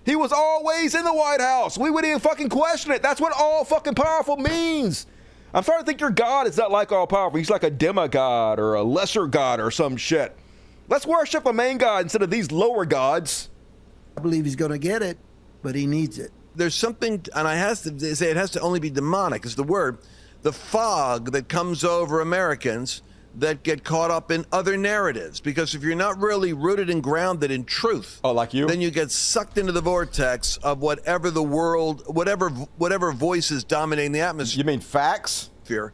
he was always in the White House. We wouldn't even fucking question it. That's what all fucking powerful means. I'm starting to think your God is not like all powerful. He's like a demigod or a lesser god or some shit. Let's worship a main god instead of these lower gods. I believe he's going to get it, but he needs it. There's something, and I have to say it has to only be demonic is the word, the fog that comes over Americans that get caught up in other narratives. Because if you're not really rooted and grounded in truth, like you, then you get sucked into the vortex of whatever the world, whatever voice is dominating the atmosphere. You mean facts? Fear.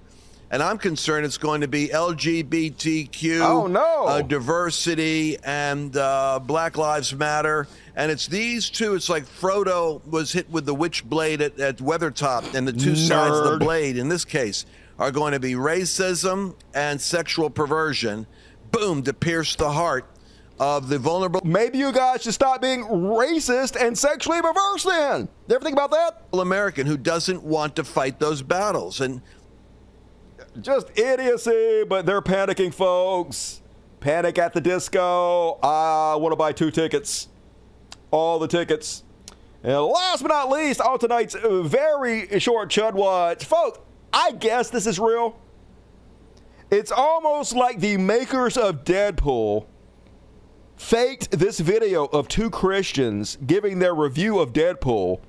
And I'm concerned it's going to be LGBTQ, diversity, and Black Lives Matter. And it's these two. It's like Frodo was hit with the witch blade at Weathertop, and the two sides of the blade, in this case, are going to be racism and sexual perversion, boom, to pierce the heart of the vulnerable. Maybe you guys should stop being racist and sexually perverse then. You ever think about that? American who doesn't want to fight those battles. And just idiocy, but they're panicking, folks. Panic at the Disco. I want to buy 2 tickets. All the tickets. And last but not least, on tonight's very short Chud Watch. Folks, I guess this is real. It's almost like the makers of Deadpool faked this video of 2 Christians giving their review of Deadpool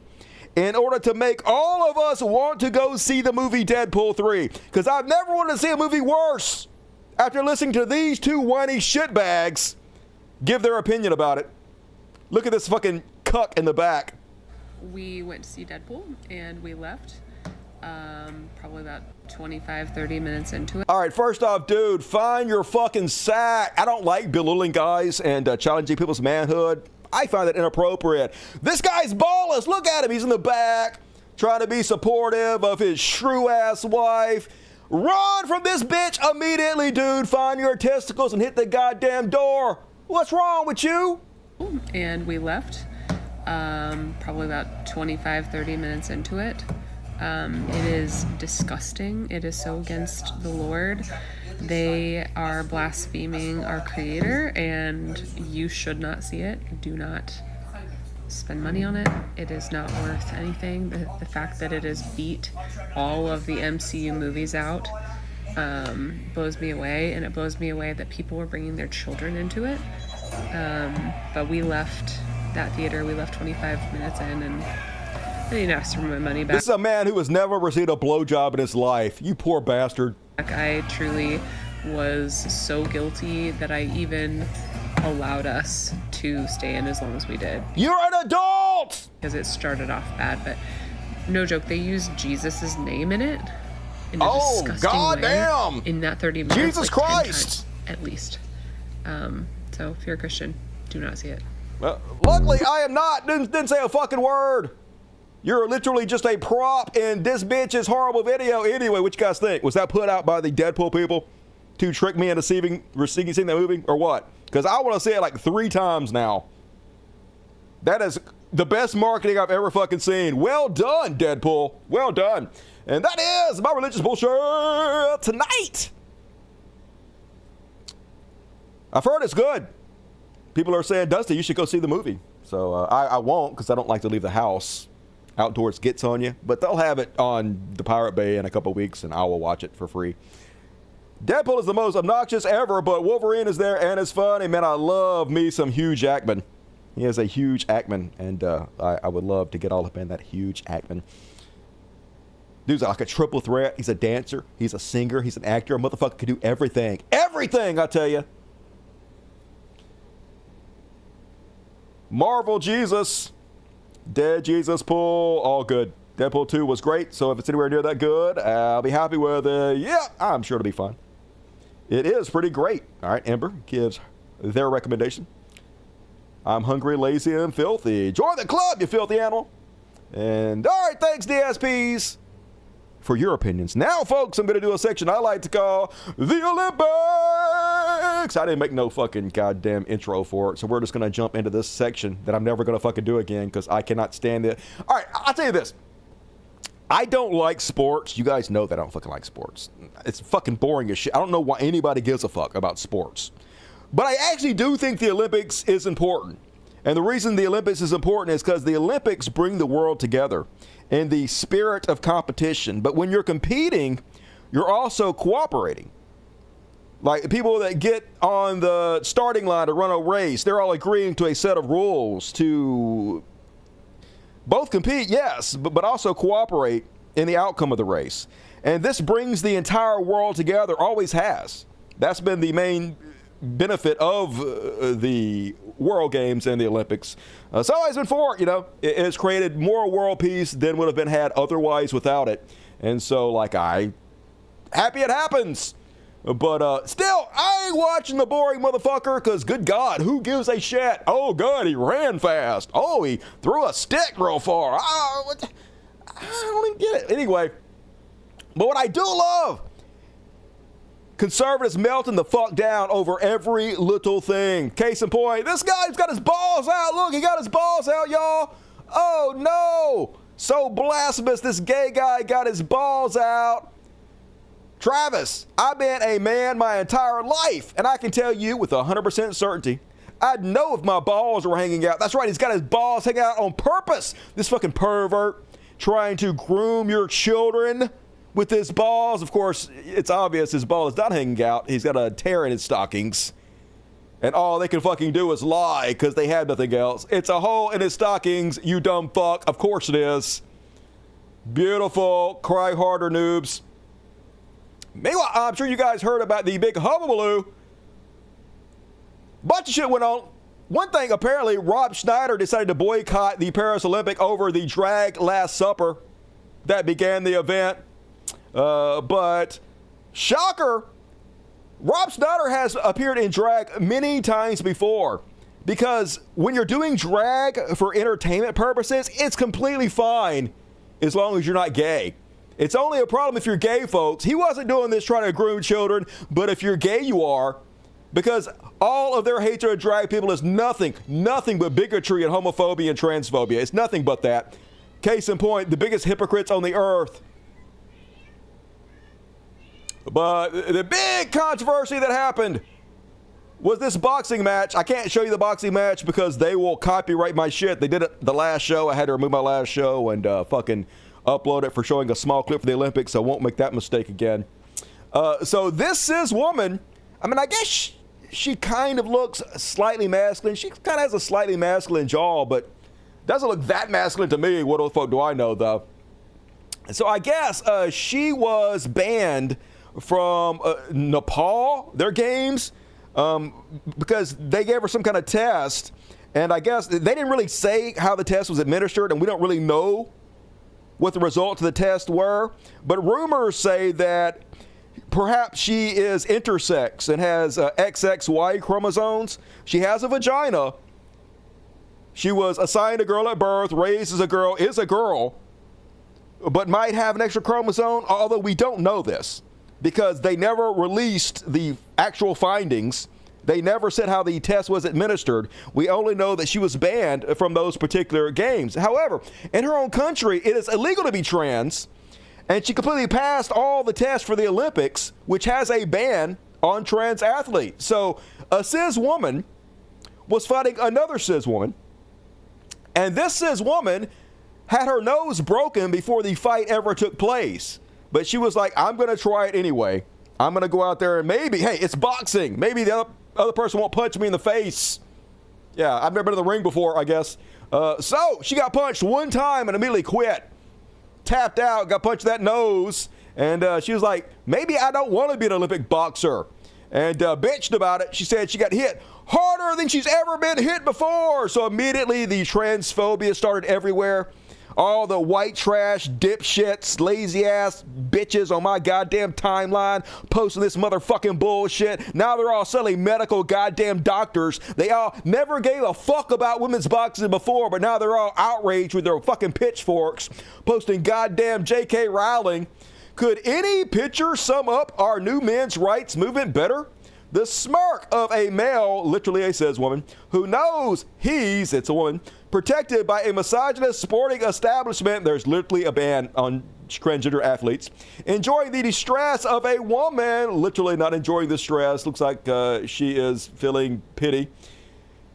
in order to make all of us want to go see the movie Deadpool 3. Because I've never wanted to see a movie worse after listening to these 2 whiny shitbags give their opinion about it. Look at this fucking cuck in the back. We went to see Deadpool and we left probably about 25-30 minutes into it. All right, first off, dude, find your fucking sack. I don't like belittling guys and challenging people's manhood. I find that inappropriate. This guy's ballless. Look at him. He's in the back trying to be supportive of his shrew-ass wife. Run from this bitch immediately, dude. Find your testicles and hit the goddamn door. What's wrong with you? And we left probably about 25-30 minutes into it. It is disgusting. It is so against the Lord. They are blaspheming our Creator, and you should not see it. Do not spend money on it. It is not worth anything. The fact that it has beat all of the MCU movies out blows me away, and it blows me away that people were bringing their children into it. But we left that theater. We left 25 minutes in, and I didn't ask for my money back. This is a man who has never received a blowjob in his life. You poor bastard. I truly was so guilty that I even allowed us to stay in as long as we did. You're an adult! Because it started off bad, but no joke, they used Jesus' name in it. In a disgusting goddamn! way in that 30 minutes. Jesus like 10 Christ! times, at least. So if you're a Christian, do not see it. Well, luckily, I am not. Didn't say a fucking word. You're literally just a prop in this bitch's horrible video. Anyway, what you guys think? Was that put out by the Deadpool people to trick me into seeing that movie, or what? Because I want to see it like 3 times now. That is the best marketing I've ever fucking seen. Well done, Deadpool. Well done. And that is my religious bullshit tonight. I've heard it's good. People are saying, Dusty, you should go see the movie. So I won't, because I don't like to leave the house. Outdoors gets on you. But they'll have it on the Pirate Bay in a couple weeks, and I will watch it for free. Deadpool is the most obnoxious ever, but Wolverine is there, and it's fun. And man, I love me some Hugh Jackman. He has a huge Jackman, and I would love to get all up in that huge Jackman. Dude's like a triple threat. He's a dancer. He's a singer. He's an actor. A motherfucker can do everything. Everything, I tell you. Marvel Jesus. Dead Jesus Pool. All good. Deadpool 2 was great, so if it's anywhere near that good, I'll be happy with it. Yeah, I'm sure it'll be fun. It is pretty great. All right, Ember gives their recommendation. I'm hungry, lazy, and filthy. Join the club, you filthy animal. And all right, thanks, DSPs, for your opinions. Now, folks, I'm going to do a section I like to call the Olympics. I didn't make no fucking goddamn intro for it, so we're just going to jump into this section that I'm never going to fucking do again because I cannot stand it. All right, I'll tell you this. I don't like sports. You guys know that I don't fucking like sports. It's fucking boring as shit. I don't know why anybody gives a fuck about sports. But I actually do think the Olympics is important. And the reason the Olympics is important is because the Olympics bring the world together in the spirit of competition. But when you're competing, you're also cooperating. Like people that get on the starting line to run a race, they're all agreeing to a set of rules to both compete, yes, but also cooperate in the outcome of the race. And this brings the entire world together, always has. That's been the main benefit of the World Games and the Olympics. It's always been for it, you know. It has created more world peace than would have been had otherwise without it. And so, like, happy it happens. But still, I ain't watching the boring motherfucker because, good God, who gives a shit? Oh, God, he ran fast. Oh, he threw a stick real far. I don't even get it. Anyway, but what I do love, Conservatives melting the fuck down over every little thing. Case in point, this guy's got his balls out. Look, he got his balls out, y'all. Oh, no. So blasphemous, this gay guy got his balls out. Travis, I've been a man my entire life, and I can tell you with 100% certainty, I'd know if my balls were hanging out. That's right, he's got his balls hanging out on purpose. This fucking pervert trying to groom your children with his balls. Of course, it's obvious his ball is not hanging out. He's got a tear in his stockings. And all they can fucking do is lie because they have nothing else. It's a hole in his stockings, you dumb fuck. Of course it is. Beautiful. Cry harder, noobs. Meanwhile, I'm sure you guys heard about the big hullabaloo. Bunch of shit went on. One thing, apparently, Rob Schneider decided to boycott the Paris Olympic over the drag Last Supper that began the event. But, shocker, Rob Schneider has appeared in drag many times before. Because when you're doing drag for entertainment purposes, it's completely fine as long as you're not gay. It's only a problem if you're gay, folks. He wasn't doing this trying to groom children, but if you're gay, you are. Because all of their hatred of drag people is nothing but bigotry and homophobia and transphobia. It's nothing but that. Case in point, the biggest hypocrites on the earth. But the big controversy that happened was this boxing match. I can't show you the boxing match because they will copyright my shit. They did it the last show. I had to remove my last show and fucking upload it for showing a small clip for the Olympics. So I won't make that mistake again. So this cis woman, I mean, I guess she kind of looks slightly masculine. She kind of has a slightly masculine jaw, but doesn't look that masculine to me. What the fuck do I know, though? So I guess she was banned from Nepal, their games, because they gave her some kind of test. And I guess they didn't really say how the test was administered, and we don't really know what the results of the test were. But rumors say that perhaps she is intersex and has XXY chromosomes. She has a vagina. She was assigned a girl at birth, raised as a girl, is a girl, but might have an extra chromosome, although we don't know this because they never released the actual findings. They never said how the test was administered. We only know that she was banned from those particular games. However, in her own country, it is illegal to be trans, and she completely passed all the tests for the Olympics, which has a ban on trans athletes. So a cis woman was fighting another cis woman, and this cis woman had her nose broken before the fight ever took place. But she was like, I'm going to try it anyway. I'm going to go out there and maybe, hey, it's boxing. Maybe the other person won't punch me in the face. Yeah, I've never been in the ring before, I guess. So she got punched one time and immediately quit. Tapped out, got punched in that nose. And she was like, maybe I don't want to be an Olympic boxer. And bitched about it. She said she got hit harder than she's ever been hit before. So immediately the transphobia started everywhere. All the white trash, dipshits, lazy ass bitches on my goddamn timeline posting this motherfucking bullshit. Now they're all suddenly medical goddamn doctors. They all never gave a fuck about women's boxing before, but now they're all outraged with their fucking pitchforks posting goddamn J.K. Rowling. Could any picture sum up our new men's rights movement better? The smirk of a male, literally a cis woman, who knows it's a woman, protected by a misogynist sporting establishment. There's literally a ban on transgender athletes. Enjoying the distress of a woman, literally not enjoying the stress. Looks like she is feeling pity.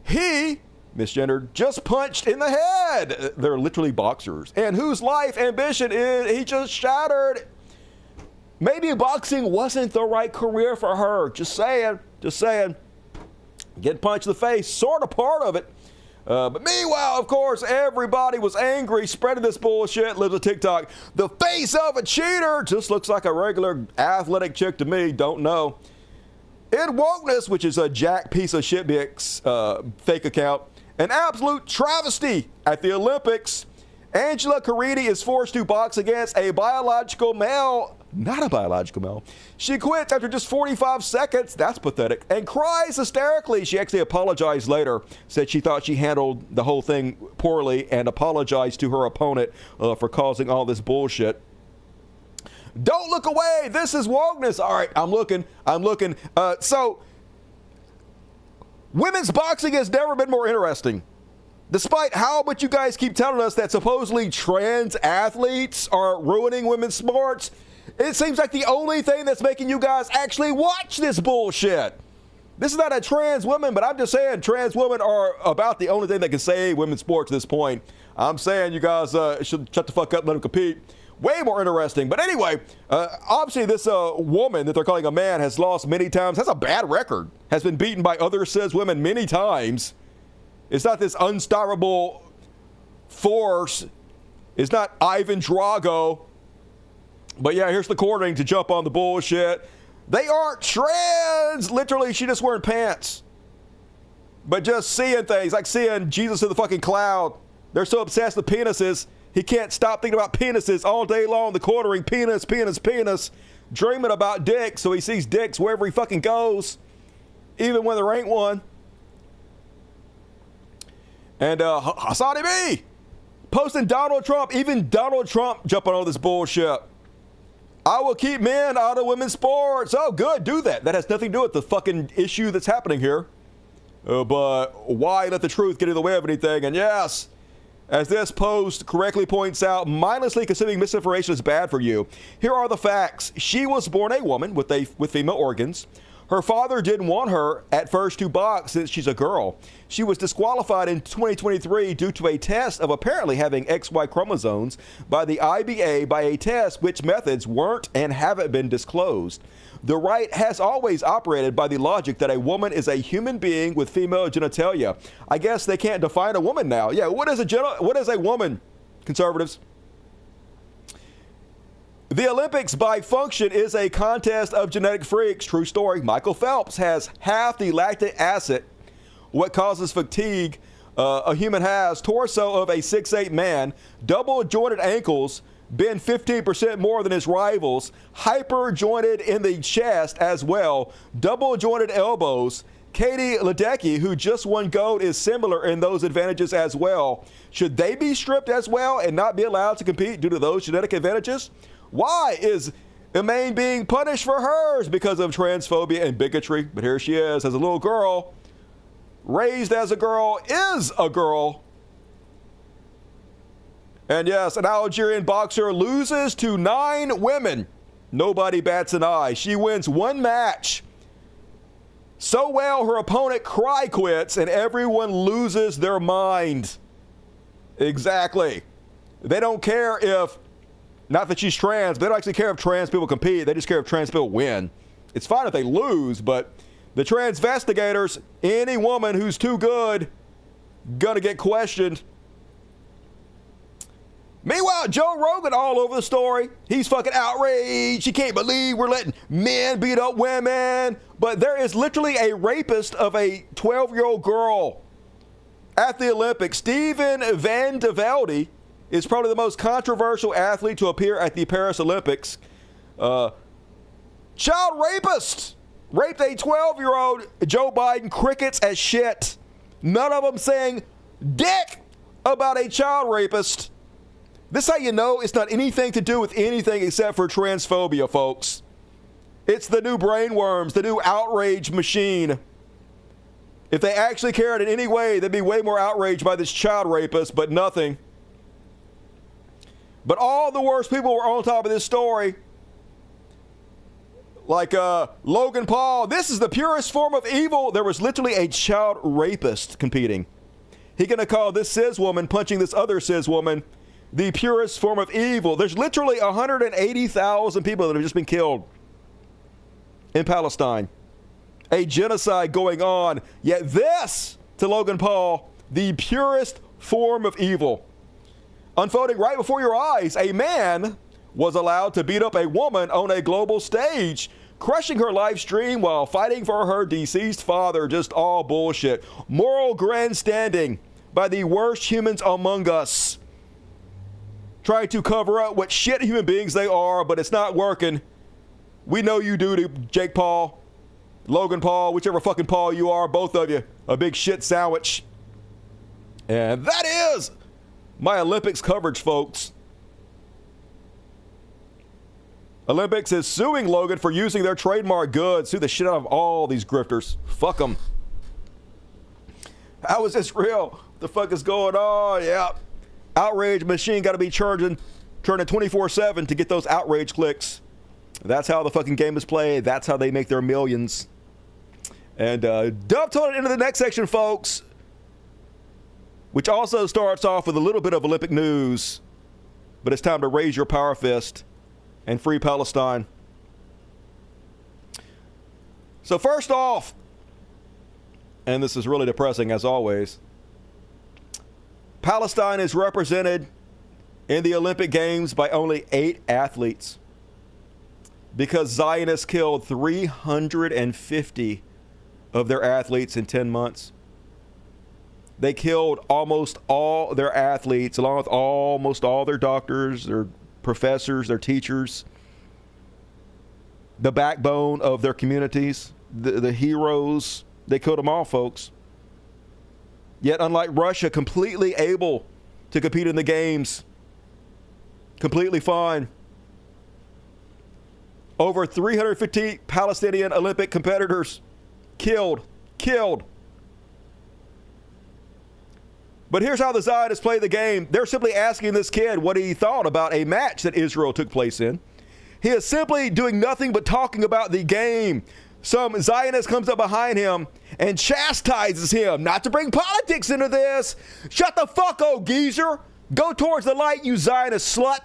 He, misgendered, just punched in the head. They're literally boxers. And whose life ambition he just shattered. Maybe boxing wasn't the right career for her. Just saying. Get punched in the face, sort of part of it. But meanwhile, of course, everybody was angry, spreading this bullshit. Lives on TikTok. The face of a cheater just looks like a regular athletic chick to me. Don't know. In wokeness, which is a jack piece of shit mix fake account, an absolute travesty at the Olympics. Angela Caridi is forced to box against a biological male. Not a biological male. She quits after just 45 seconds. That's pathetic. And cries hysterically. She actually apologized later. Said she thought she handled the whole thing poorly and apologized to her opponent for causing all this bullshit. Don't look away. This is wokeness. All right, I'm looking. So women's boxing has never been more interesting. Despite how much you guys keep telling us that supposedly trans athletes are ruining women's sports, it seems like the only thing that's making you guys actually watch this bullshit. This is not a trans woman, but I'm just saying trans women are about the only thing that can save women's sports at this point. I'm saying you guys should shut the fuck up and let them compete. Way more interesting. But anyway, obviously this woman that they're calling a man has lost many times, has a bad record, has been beaten by other cis women many times. It's not this unstoppable force. It's not Ivan Drago. But yeah, here's the courting to jump on the bullshit. They aren't trans. Literally, she just wearing pants. But just seeing things, like seeing Jesus in the fucking cloud. They're so obsessed with penises, he can't stop thinking about penises all day long. The quartering penis, dreaming about dicks, so he sees dicks wherever he fucking goes, even when there ain't one. And Hassani B posting Donald Trump, even Donald Trump jumping on this bullshit. I will keep men out of women's sports. Oh, good, do that. That has nothing to do with the fucking issue that's happening here. But why let the truth get in the way of anything? And yes, as this post correctly points out, mindlessly consuming misinformation is bad for you. Here are the facts. She was born a woman with female organs. Her father didn't want her at first to box since she's a girl. She was disqualified in 2023 due to a test of apparently having XY chromosomes by the IBA by a test which methods weren't and haven't been disclosed. The right has always operated by the logic that a woman is a human being with female genitalia. I guess they can't define a woman now. Yeah, what is a woman, conservatives? The Olympics by function is a contest of genetic freaks. True story. Michael Phelps has half the lactic acid, what causes fatigue a human has, torso of a 6'8" man, double jointed ankles, bend 15% more than his rivals, hyper jointed in the chest as well, double jointed elbows. Katie Ledecky, who just won gold, is similar in those advantages as well. Should they be stripped as well and not be allowed to compete due to those genetic advantages? Why is Simone being punished for hers? Because of transphobia and bigotry. But here she is as a little girl, raised as a girl, is a girl. And yes, an Algerian boxer loses to 9 women. Nobody bats an eye. She wins one match so well her opponent cry quits and everyone loses their mind. Exactly. They don't care if, not that she's trans, they don't actually care if trans people compete. They just care if trans people win. It's fine if they lose, but the transvestigators, any woman who's too good, gonna get questioned. Meanwhile, Joe Rogan all over the story. He's fucking outraged. He can't believe we're letting men beat up women. But there is literally a rapist of a 12-year-old girl at the Olympics. Steven Van de Velde is probably the most controversial athlete to appear at the Paris Olympics. Child rapist raped a 12-year-old. Joe Biden crickets as shit. None of them saying dick about a child rapist. This is how you know it's not anything to do with anything except for transphobia, folks. It's the new brainworms, the new outrage machine. If they actually cared in any way, they'd be way more outraged by this child rapist, but nothing. But all the worst people were on top of this story. Like Logan Paul. This is the purest form of evil. There was literally a child rapist competing. He's going to call this cis woman punching this other cis woman the purest form of evil. There's literally 180,000 people that have just been killed in Palestine. A genocide going on. Yet this, to Logan Paul, the purest form of evil. Unfolding right before your eyes, a man was allowed to beat up a woman on a global stage, crushing her live stream while fighting for her deceased father. Just all bullshit. Moral grandstanding by the worst humans among us. Trying to cover up what shit human beings they are, but it's not working. We know you do to Jake Paul, Logan Paul, whichever fucking Paul you are, both of you, a big shit sandwich. And that is my Olympics coverage, folks. Olympics is suing Logan for using their trademark goods. Sue the shit out of all these grifters. Fuck them. How is this real? The fuck is going on? Yeah. Outrage machine got to be turning 24/7 to get those outrage clicks. That's how the fucking game is played. That's how they make their millions. And dovetail it into the next section, folks, which also starts off with a little bit of Olympic news. But it's time to raise your power fist and free Palestine. So first off, and this is really depressing as always, Palestine is represented in the Olympic Games by only 8 athletes because Zionists killed 350 of their athletes in 10 months. They killed almost all their athletes, along with almost all their doctors, their professors, their teachers, the backbone of their communities, the heroes. They killed them all, folks. Yet, unlike Russia, completely able to compete in the games, completely fine. Over 350 Palestinian Olympic competitors killed. But here's how the Zionists play the game. They're simply asking this kid what he thought about a match that Israel took place in. He is simply doing nothing but talking about the game. Some Zionist comes up behind him and chastises him not to bring politics into this. Shut the fuck up, geezer. Go towards the light, you Zionist slut.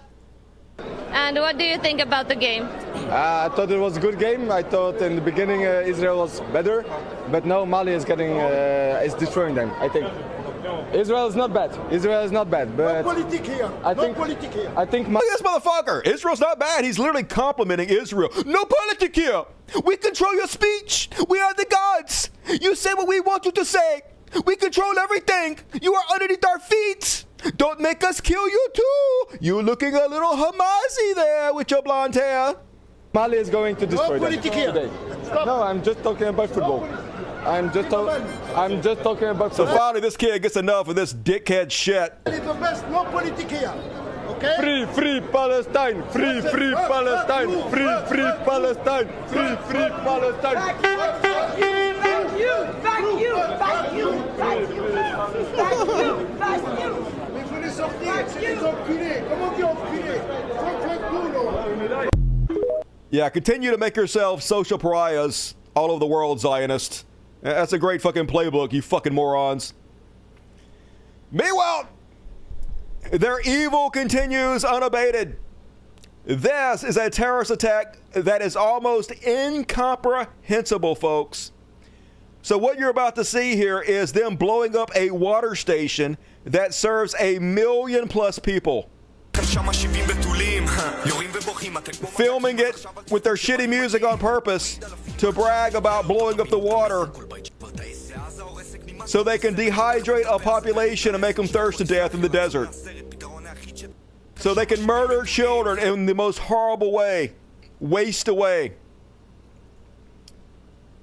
And what do you think about the game? I thought it was a good game. I thought in the beginning Israel was better, but now Mali is destroying them, I think. Israel is not bad. But no politic here. I think Politic here. Look at this motherfucker. Israel's not bad. He's literally complimenting Israel. No politic here. We control your speech. We are the gods. You say what we want you to say. We control everything. You are underneath our feet. Don't make us kill you too. You're looking a little Hamazi there with your blonde hair. Mali is going to destroy them today. No, I'm just talking about football. I'm just talking about So finally this kid gets enough of this dickhead shit. The best, no politic here. Okay? Free Palestine! Free Palestine! Free Palestine! Free Palestine! Mais vous les sortir, c'est des enculés. Comment on dit enculés? Franck. Yeah, continue to make yourself social pariahs all over the world, Zionists. That's a great fucking playbook, you fucking morons. Meanwhile, their evil continues unabated. This is a terrorist attack that is almost incomprehensible, folks. So what you're about to see here is them blowing up a water station that serves 1 million plus people. Filming it with their shitty music on purpose to brag about blowing up the water so they can dehydrate a population and make them thirst to death in the desert. So they can murder children in the most horrible way, waste away.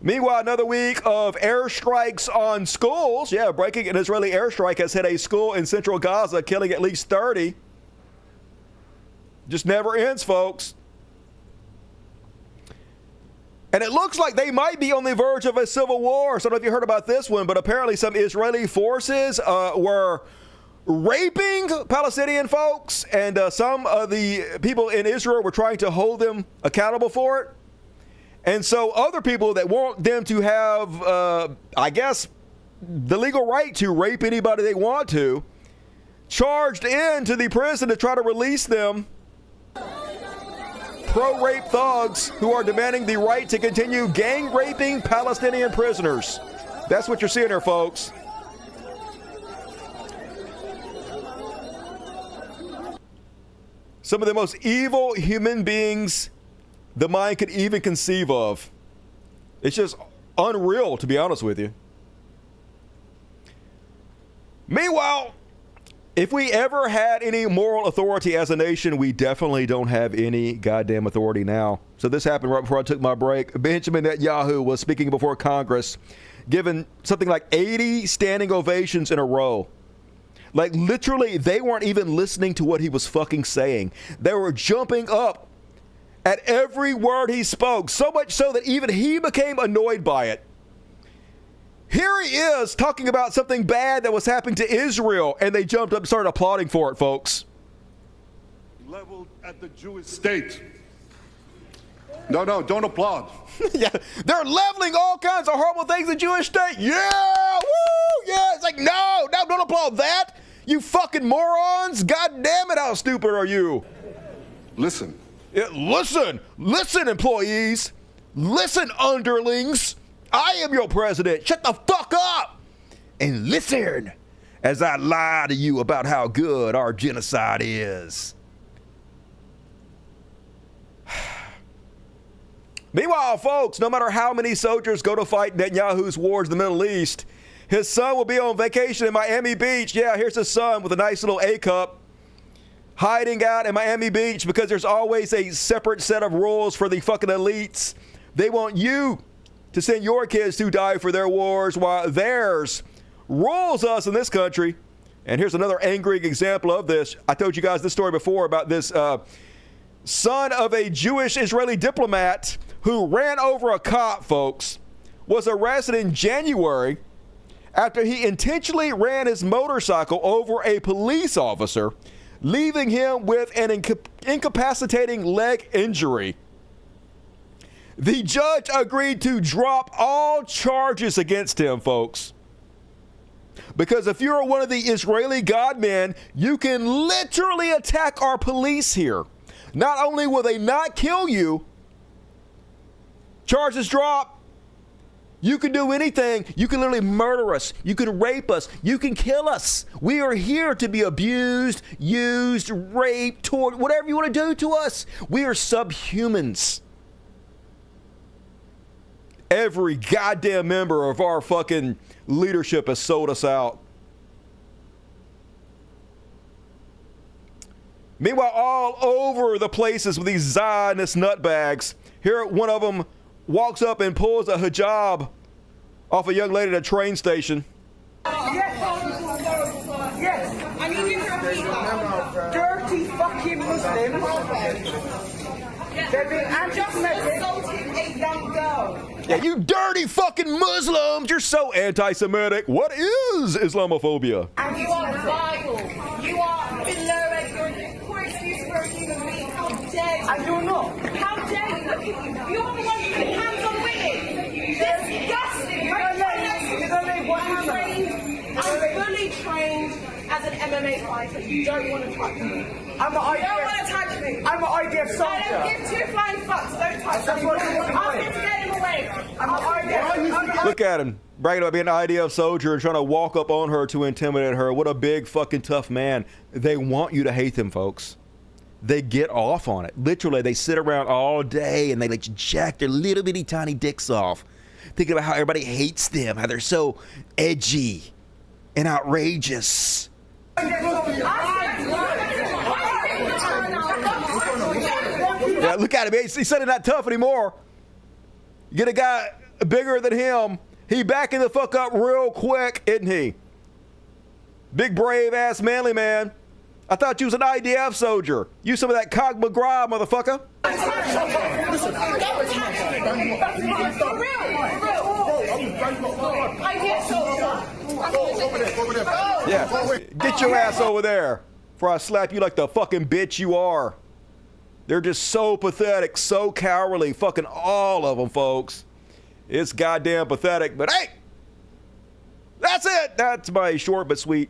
Meanwhile, another week of airstrikes on schools. Yeah, breaking an Israeli airstrike has hit a school in central Gaza, killing at least 30. Just never ends, folks. And it looks like they might be on the verge of a civil war. So I don't know if you heard about this one, but apparently some Israeli forces were raping Palestinian folks, and some of the people in Israel were trying to hold them accountable for it. And so other people that want them to have, I guess, the legal right to rape anybody they want to, charged into the prison to try to release them. Pro-rape thugs who are demanding the right to continue gang-raping Palestinian prisoners. That's what you're seeing here, folks. Some of the most evil human beings the mind could even conceive of. It's just unreal, to be honest with you. Meanwhile, if we ever had any moral authority as a nation, we definitely don't have any goddamn authority now. So this happened right before I took my break. Benjamin Netanyahu was speaking before Congress, given something like 80 standing ovations in a row. Like, literally, they weren't even listening to what he was fucking saying. They were jumping up at every word he spoke, so much so that even he became annoyed by it. Here he is talking about something bad that was happening to Israel, and they jumped up and started applauding for it, folks. Leveled at the Jewish state. No, don't applaud. Yeah, they're leveling all kinds of horrible things in the Jewish state. Yeah, woo, yeah. It's like, no, don't applaud that. You fucking morons. God damn it, how stupid are you? Listen. Yeah, listen, employees. Listen, underlings. I am your president. Shut the fuck up and listen as I lie to you about how good our genocide is. Meanwhile, folks, no matter how many soldiers go to fight Netanyahu's wars in the Middle East, his son will be on vacation in Miami Beach. Yeah, here's his son with a nice little A-cup hiding out in Miami Beach because there's always a separate set of rules for the fucking elites. They want you to send your kids to die for their wars while theirs rules us in this country. And here's another angering example of this. I told you guys this story before about this son of a Jewish Israeli diplomat who ran over a cop, folks, was arrested in January after he intentionally ran his motorcycle over a police officer, leaving him with an incapacitating leg injury. The judge agreed to drop all charges against him, folks. Because if you're one of the Israeli godmen, you can literally attack our police here. Not only will they not kill you, charges drop. You can do anything. You can literally murder us. You can rape us. You can kill us. We are here to be abused, used, raped, tortured, whatever you want to do to us. We are subhumans. Every goddamn member of our fucking leadership has sold us out. Meanwhile, all over the places with these Zionist nutbags, here one of them walks up and pulls a hijab off a young lady at a train station. Yes, I need you to repeat that. Dirty fucking Muslims. They've been anti-Semitic. A young girl. Yeah, you dirty fucking Muslims! You're so anti-Semitic. What is Islamophobia? And you are vile. You are below it. You're the poorest excuse for a human being. How dare you? And you're not. How dare you? Look at you. You're the one putting hands on women. Disgusting. I'm fully trained as an MMA fighter. You don't want to touch me. I'm an IDF. You don't want to touch me. I'm an IDF soldier. I don't give two flying fucks. Don't touch me. I'm here to get him away. I'm an IDF. Look at him, bragging about being an IDF soldier and trying to walk up on her to intimidate her. What a big fucking tough man. They want you to hate them, folks. They get off on it. Literally, they sit around all day and they let you jack their little bitty tiny dicks off, thinking about how everybody hates them, how they're so edgy and outrageous. Yeah, look at him. He's suddenly not tough anymore. You get a guy bigger than him, he backing the fuck up real quick, isn't he? Big, brave-ass, manly man. I thought you was an IDF soldier. You some of that Cog McGraw, motherfucker. Yeah, get your ass over there before I slap you like the fucking bitch you are. They're just so pathetic, so cowardly, fucking all of them, folks. It's goddamn pathetic, but hey, that's it. That's my short but sweet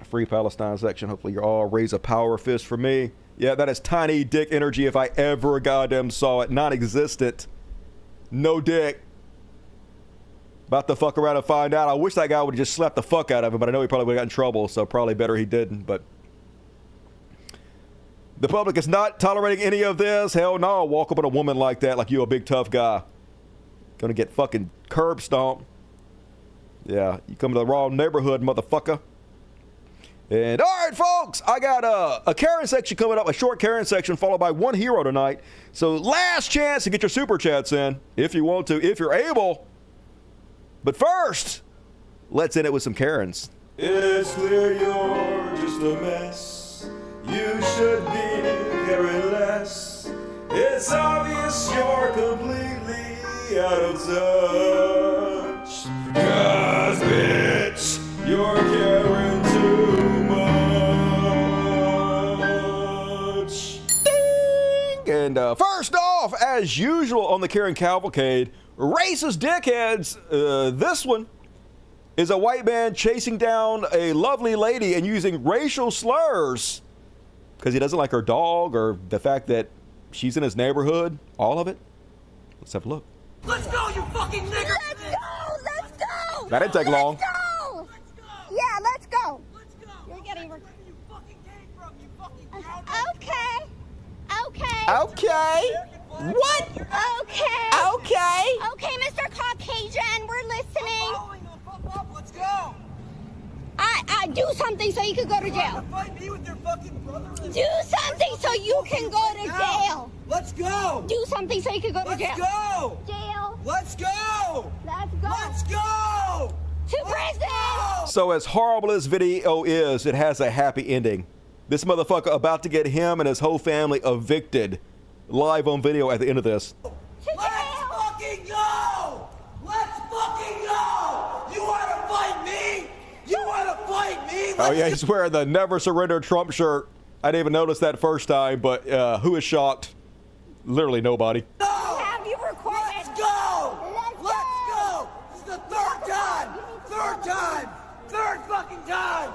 Free Palestine section. Hopefully you all raise a power fist for me. Yeah, that is tiny dick energy if I ever goddamn saw it. Non-existent. No dick. About to fuck around and find out. I wish that guy would have just slapped the fuck out of him, but I know he probably would have got in trouble, so probably better he didn't. But the public is not tolerating any of this. Hell no. Walk up on a woman like that like you a big tough guy. Gonna get fucking curb stomped. Yeah, you come to the wrong neighborhood, motherfucker. And all right, folks, I got a Caren section coming up, a short Caren section followed by one hero tonight. So last chance to get your super chats in if you want to, if you're able. But first, let's end it with some Karens. It's clear you're just a mess. You should be caring less. It's obvious you're completely out of touch. 'Cause, bitch, you're caring too much. Ding! And first off, as usual on the Caren Cow Cade, racist dickheads. This one is a white man chasing down a lovely lady and using racial slurs because he doesn't like her dog or the fact that she's in his neighborhood. All of it. Let's have a look. Let's go, you fucking nigger! Let's go! Let's go! That didn't take long. Let's go! Yeah, let's go! Let's go! You're getting... Where you fucking came from, you fucking okay. Okay. Okay. What? Okay. Okay. Okay, Mr. Caucasian, we're listening. Let's go. I do something so you can go to jail. Fight me with your fucking brother. Do something so you can go to jail. Let's go. Do something so you can go to jail. Let's go. Jail. Let's go. Let's go. Let's go. To prison. So as horrible as video is, it has a happy ending. This motherfucker about to get him and his whole family evicted live on video at the end of this. Let's fucking go. Let's fucking go. You want to fight me? You want to fight me? Oh yeah, he's wearing the Never Surrender Trump shirt. I didn't even notice that first time, but who is shocked? Literally nobody. Have you recorded? Let's go. Let's go. This is the third time. Third time. Third fucking time.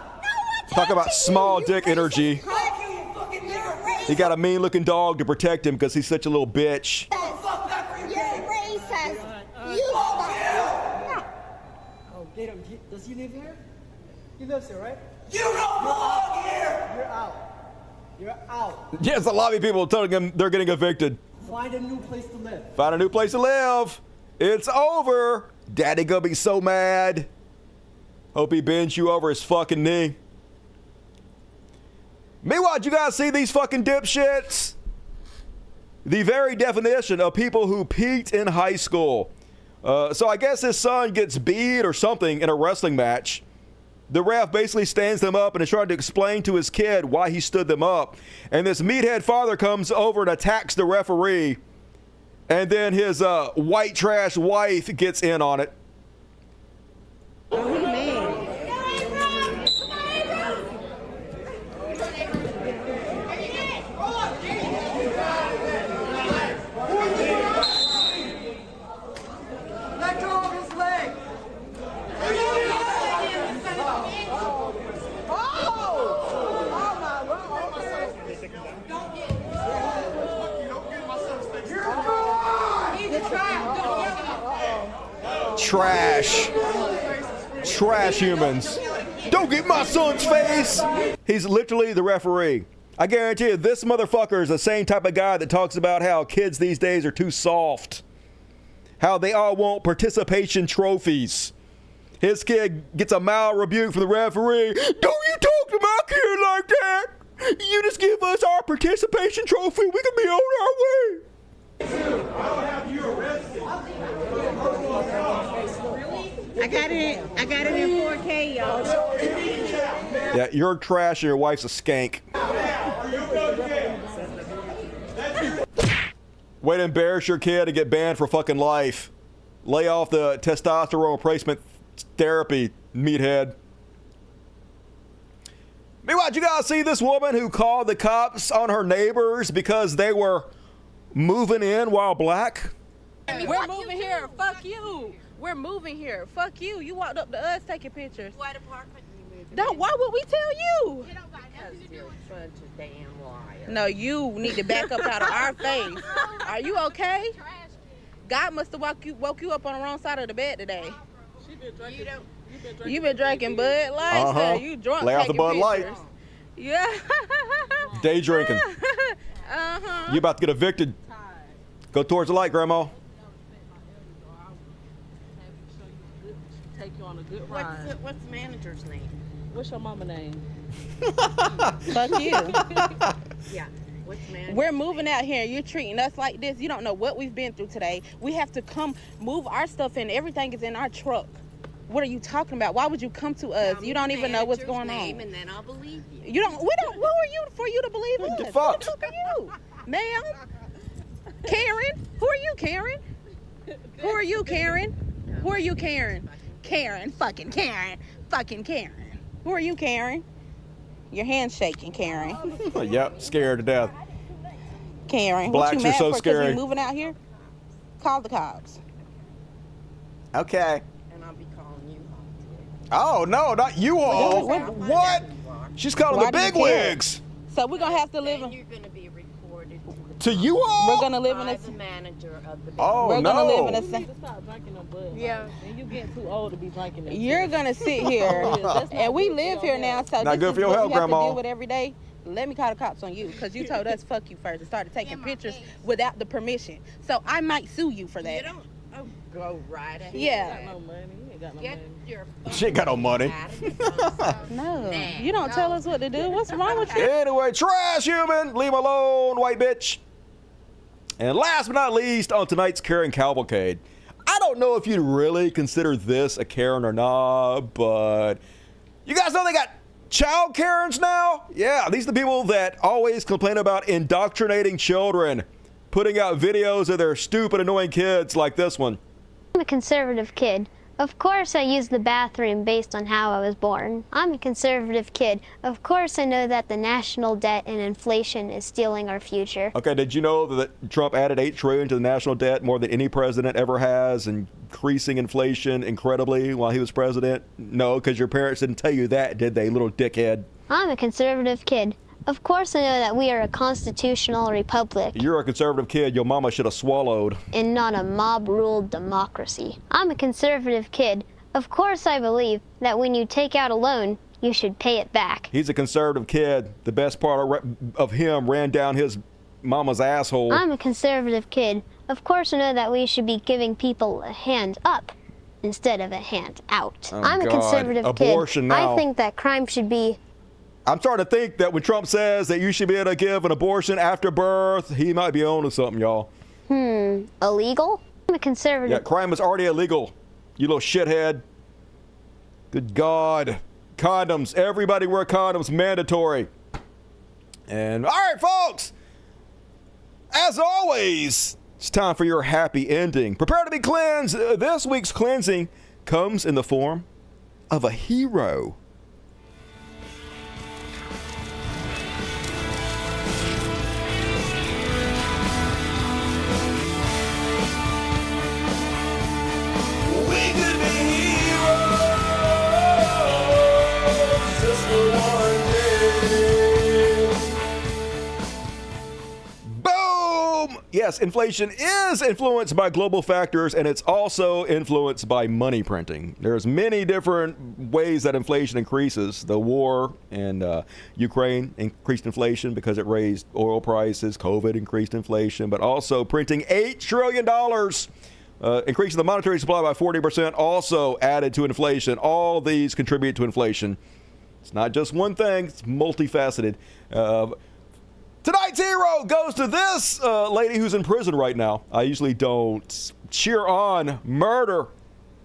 Talk about small dick energy. He got a mean looking dog to protect him because he's such a little bitch. You're racist. You Oh, get him. Does he live here? He lives here, right? You don't belong here. You're out. You're out. Yes, a lot of people telling him they're getting evicted. Find a new place to live. Find a new place to live. It's over. Daddy gonna be so mad. Hope he bends you over his fucking knee. Meanwhile, you guys see these fucking dipshits? The very definition of people who peaked in high school. So I guess his son gets beat or something in a wrestling match. The ref basically stands them up and is trying to explain to his kid why he stood them up. And this meathead father comes over and attacks the referee. And then his white trash wife gets in on it. Let go of his leg. Trash humans. Don't get my son's face. He's literally the referee. I guarantee you, this motherfucker is the same type of guy that talks about how kids these days are too soft. How they all want participation trophies. His kid gets a mild rebuke from the referee. Don't you talk to my kid like that. You just give us our participation trophy. We can be on our way. I'll have you arrested. I got it in 4K, y'all. Yeah, you're trash and your wife's a skank. Way to embarrass your kid and get banned for fucking life. Lay off the testosterone replacement therapy, meathead. Meanwhile, did you guys see this woman who called the cops on her neighbors because they were moving in while black? We're moving here. Fuck you. We're moving here. Fuck you. You walked up to us taking pictures. What apartment you moved in? Don't. Why would we tell you? Because you're a bunch of damn liars. No, you need to back up out of our face. Are you okay? God must have woke you up on the wrong side of the bed today. You've been drinking Bud Light. So you drunk. Lay off the Bud Light. Yeah. Day drinking. You about to get evicted. Go towards the light, Grandma. Take you on a good ride. What's the manager's name? What's your mama name? Fuck you. Yeah. What's the manager? We're moving out here. You're treating us like this. You don't know what we've been through today. We have to come move our stuff in. Everything is in our truck. What are you talking about? Why would you come to us? You don't even know what's going on. And then I'll believe you. You don't. We don't. Who are you for you to believe us? Get fucked. Who are you, ma'am? Karen? Who are you, Karen? Who are you, Karen? Who are you, Karen? Karen, fucking Karen. Fucking Karen. Who are you, Karen? Your hand's shaking, Karen. Yep, scared to death. Karen, Blacks what you are mad so for? 'Cause scary. we moving out here? Call the cops. Okay. And I'll be calling you. Oh, no, not you all. What? She's calling Why the do you big care? wigs. So we're gonna have to live in. You're gonna be recorded. To you all? We're gonna live in a. The manager of the. Oh, we're no. gonna live in a. Stop drinking no bud. Yeah. And you getting too old to be drinking that. You're gonna sit here, and we live here now, so Not this good is for your what health, we have Grandma. to deal with every day. Let me call the cops on you, because you told us fuck you first and started taking pictures without the permission. So I might sue you for that. You don't. Oh, go right ahead. Yeah. You ain't got no money. You ain't got no Get money. your. She ain't got no money. No, you don't tell us what to do. What's wrong with you? Anyway, trash human, leave him alone, white bitch. And last but not least, on tonight's Caren Cow Cade, I don't know if you'd really consider this a Karen or not, but you guys know they got child Karens now? Yeah, these are the people that always complain about indoctrinating children, putting out videos of their stupid, annoying kids like this one. I'm a conservative kid. Of course I use the bathroom based on how I was born. I'm a conservative kid. Of course I know that the national debt and inflation is stealing our future. Okay, did you know that Trump added $8 trillion to the national debt, more than any president ever has, increasing inflation incredibly while he was president? No, because your parents didn't tell you that, did they, little dickhead? I'm a conservative kid. Of course I know that we are a constitutional republic You're a conservative kid your mama should have swallowed. and not a mob-ruled democracy. I'm a conservative kid. Of course I believe that when you take out a loan, you should pay it back. He's a conservative kid. The best part of him ran down his mama's asshole. I'm a conservative kid. Of course I know that we should be giving people a hand up instead of a hand out. Oh, I'm a God. conservative Abortion kid. now. I think that crime should be I'm starting to think that when Trump says that you should be able to give an abortion after birth, he might be on to something, y'all. illegal. I'm a conservative. Yeah, crime is already illegal. You little shithead. Good God. Condoms. Everybody wear condoms. Mandatory. And all right, folks. As always, it's time for your happy ending. Prepare to be cleansed. This week's cleansing comes in the form of a hero. Yes, inflation is influenced by global factors, and it's also influenced by money printing. There's many different ways that inflation increases. The war in Ukraine increased inflation because it raised oil prices. COVID increased inflation, but also printing $8 trillion, increasing the monetary supply by 40%, also added to inflation. All these contribute to inflation. It's not just one thing. It's multifaceted. Tonight's hero goes to this lady who's in prison right now. I usually don't cheer on murder,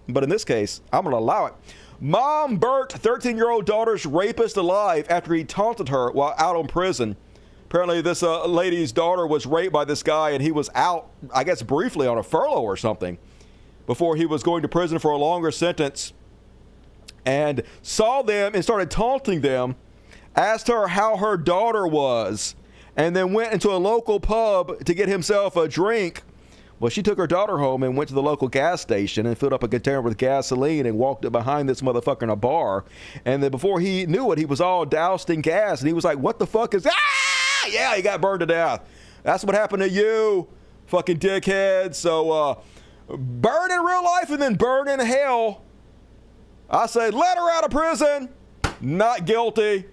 but in this case, I'm going to allow it. Mom burnt 13-year-old daughter's rapist alive after he taunted her while out on prison. Apparently, this lady's daughter was raped by this guy, and he was out, I guess, briefly on a furlough or something before he was going to prison for a longer sentence, and saw them and started taunting them, asked her how her daughter was, and then went into a local pub to get himself a drink. Well, she took her daughter home and went to the local gas station and filled up a container with gasoline and walked it behind this motherfucker in a bar. And then before he knew it, he was all doused in gas. And he was like, what the fuck is... Ah! Yeah, he got burned to death. That's what happened to you, fucking dickhead. So, burn in real life and then burn in hell. I say, let her out of prison. Not guilty.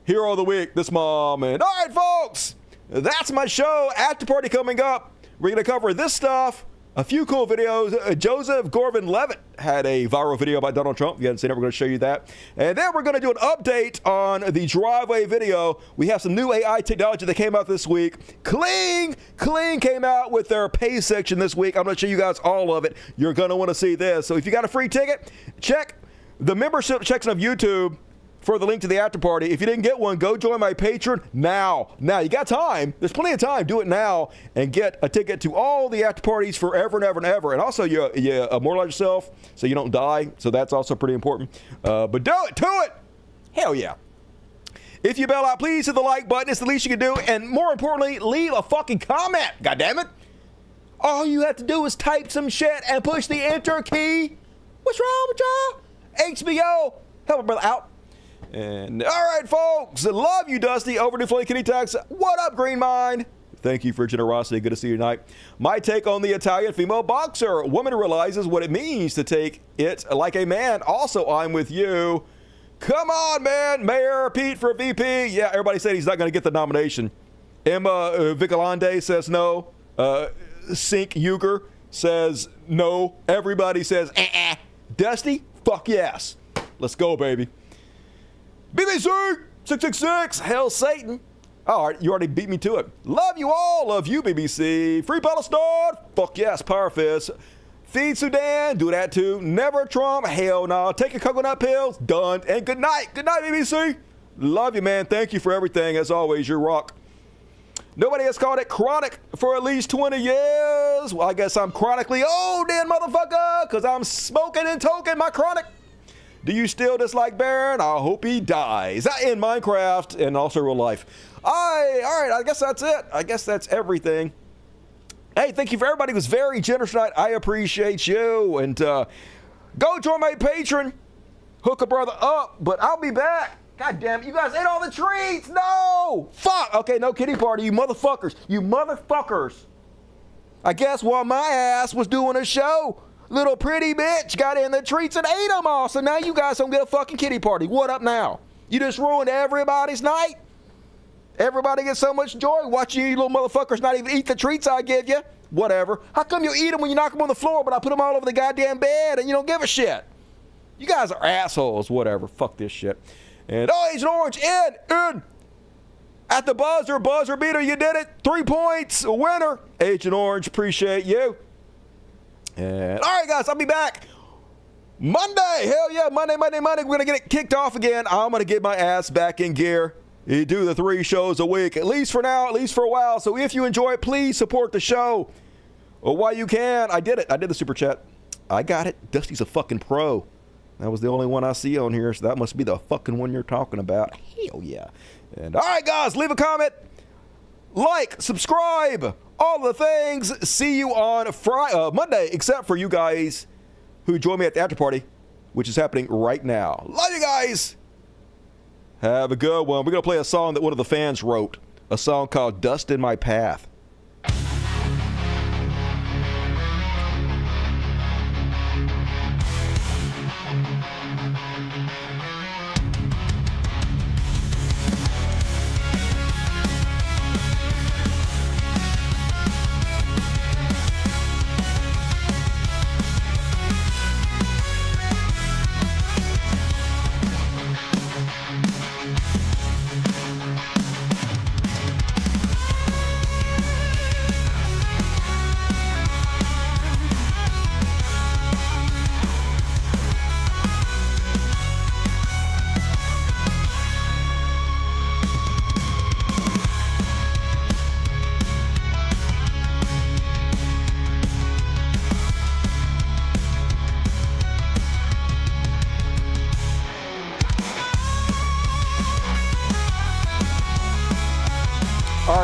Hero of the week, this mom. And all right, folks, that's my show. After party coming up. We're going to cover this stuff, a few cool videos. Joseph Gordon-Levitt had a viral video about Donald Trump. If you haven't seen it, we're going to show you that. And then we're going to do an update on the driveway video. We have some new AI technology that came out this week. Clean came out with their pay section this week. I'm going to show you guys all of it. You're going to want to see this. So if you got a free ticket, check the membership section of YouTube. for the link to the after party. If you didn't get one, go join my Patreon now. Now, you got time. There's plenty of time. Do it now and get a ticket to all the after parties forever and ever and ever. And also, you immortalize yourself so you don't die. So that's also pretty important. But do it. Do it. Hell yeah. If you bail out, please hit the like button. It's the least you can do. And more importantly, leave a fucking comment. God damn it. All you have to do is type some shit and push the enter key. What's wrong with y'all? HBO. Help a brother out. And all right, folks. Love you, Dusty. Over to Flake Kitty Tax. What up, Green Mind? Thank you for your generosity. Good to see you tonight. My take on the Italian female boxer. Woman realizes what it means to take it like a man. Also, I'm with you. Come on, man. Mayor Pete for VP. Yeah, everybody said he's not going to get the nomination. Emma Vigalande says no. Sink Uger says no. Everybody says Dusty, fuck yes. Let's go, baby. BBC 666. Hell Satan. All right, you already beat me to it. Love you all. Love you, BBC. Free Palestine. Fuck yes. Power fist. Feed Sudan, do that too. Never Trump, hell no. Take your coconut pills, done. And good night. Good night, BBC. Love you, man. Thank you for everything. As always, you're rock. Nobody has called it chronic for at least 20 years. Well, I guess I'm chronically old then, motherfucker, because I'm smoking and toking my chronic. Do you still dislike Baron? I hope he dies. In Minecraft and also real life. All right, I guess that's it. I guess that's everything. Hey, thank you for everybody who was very generous tonight. I appreciate you. And go join my Patreon. Hook a brother up. But I'll be back. God damn it. You guys ate all the treats. No. Fuck. Okay, no kitty party. You motherfuckers. You motherfuckers. I guess while my ass was doing a show, little pretty bitch got in the treats and ate them all. So now you guys don't get a fucking kitty party. What up now? You just ruined everybody's night. Everybody gets so much joy watching you little motherfuckers not even eat the treats I give you. Whatever. How come you eat them when you knock them on the floor, but I put them all over the goddamn bed and you don't give a shit? You guys are assholes. Whatever. Fuck this shit. And Agent Orange in. At the buzzer beater, you did it. 3 points, a winner. Agent Orange, appreciate you. And all right, guys, I'll be back Monday. Hell yeah, Monday. We're going to get it kicked off again. I'm going to get my ass back in gear. You do the 3 shows a week, at least for now, at least for a while. So if you enjoy it, please support the show while you can. I did it. I did the super chat. I got it. Dusty's a fucking pro. That was the only one I see on here, so that must be the fucking one you're talking about. Hell yeah. And all right, guys, leave a comment, like, subscribe, all the things. See you on Monday, except for you guys who join me at the after party, which is happening right now. Love you guys. Have a good one. We're going to play a song that one of the fans wrote, a song called Dust in My Path.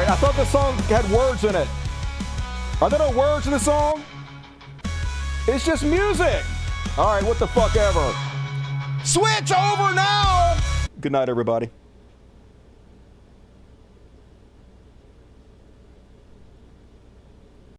I thought the song had words in it. Are there no words in the song? It's just music. All right, what the fuck ever. Switch over now. Good night, everybody.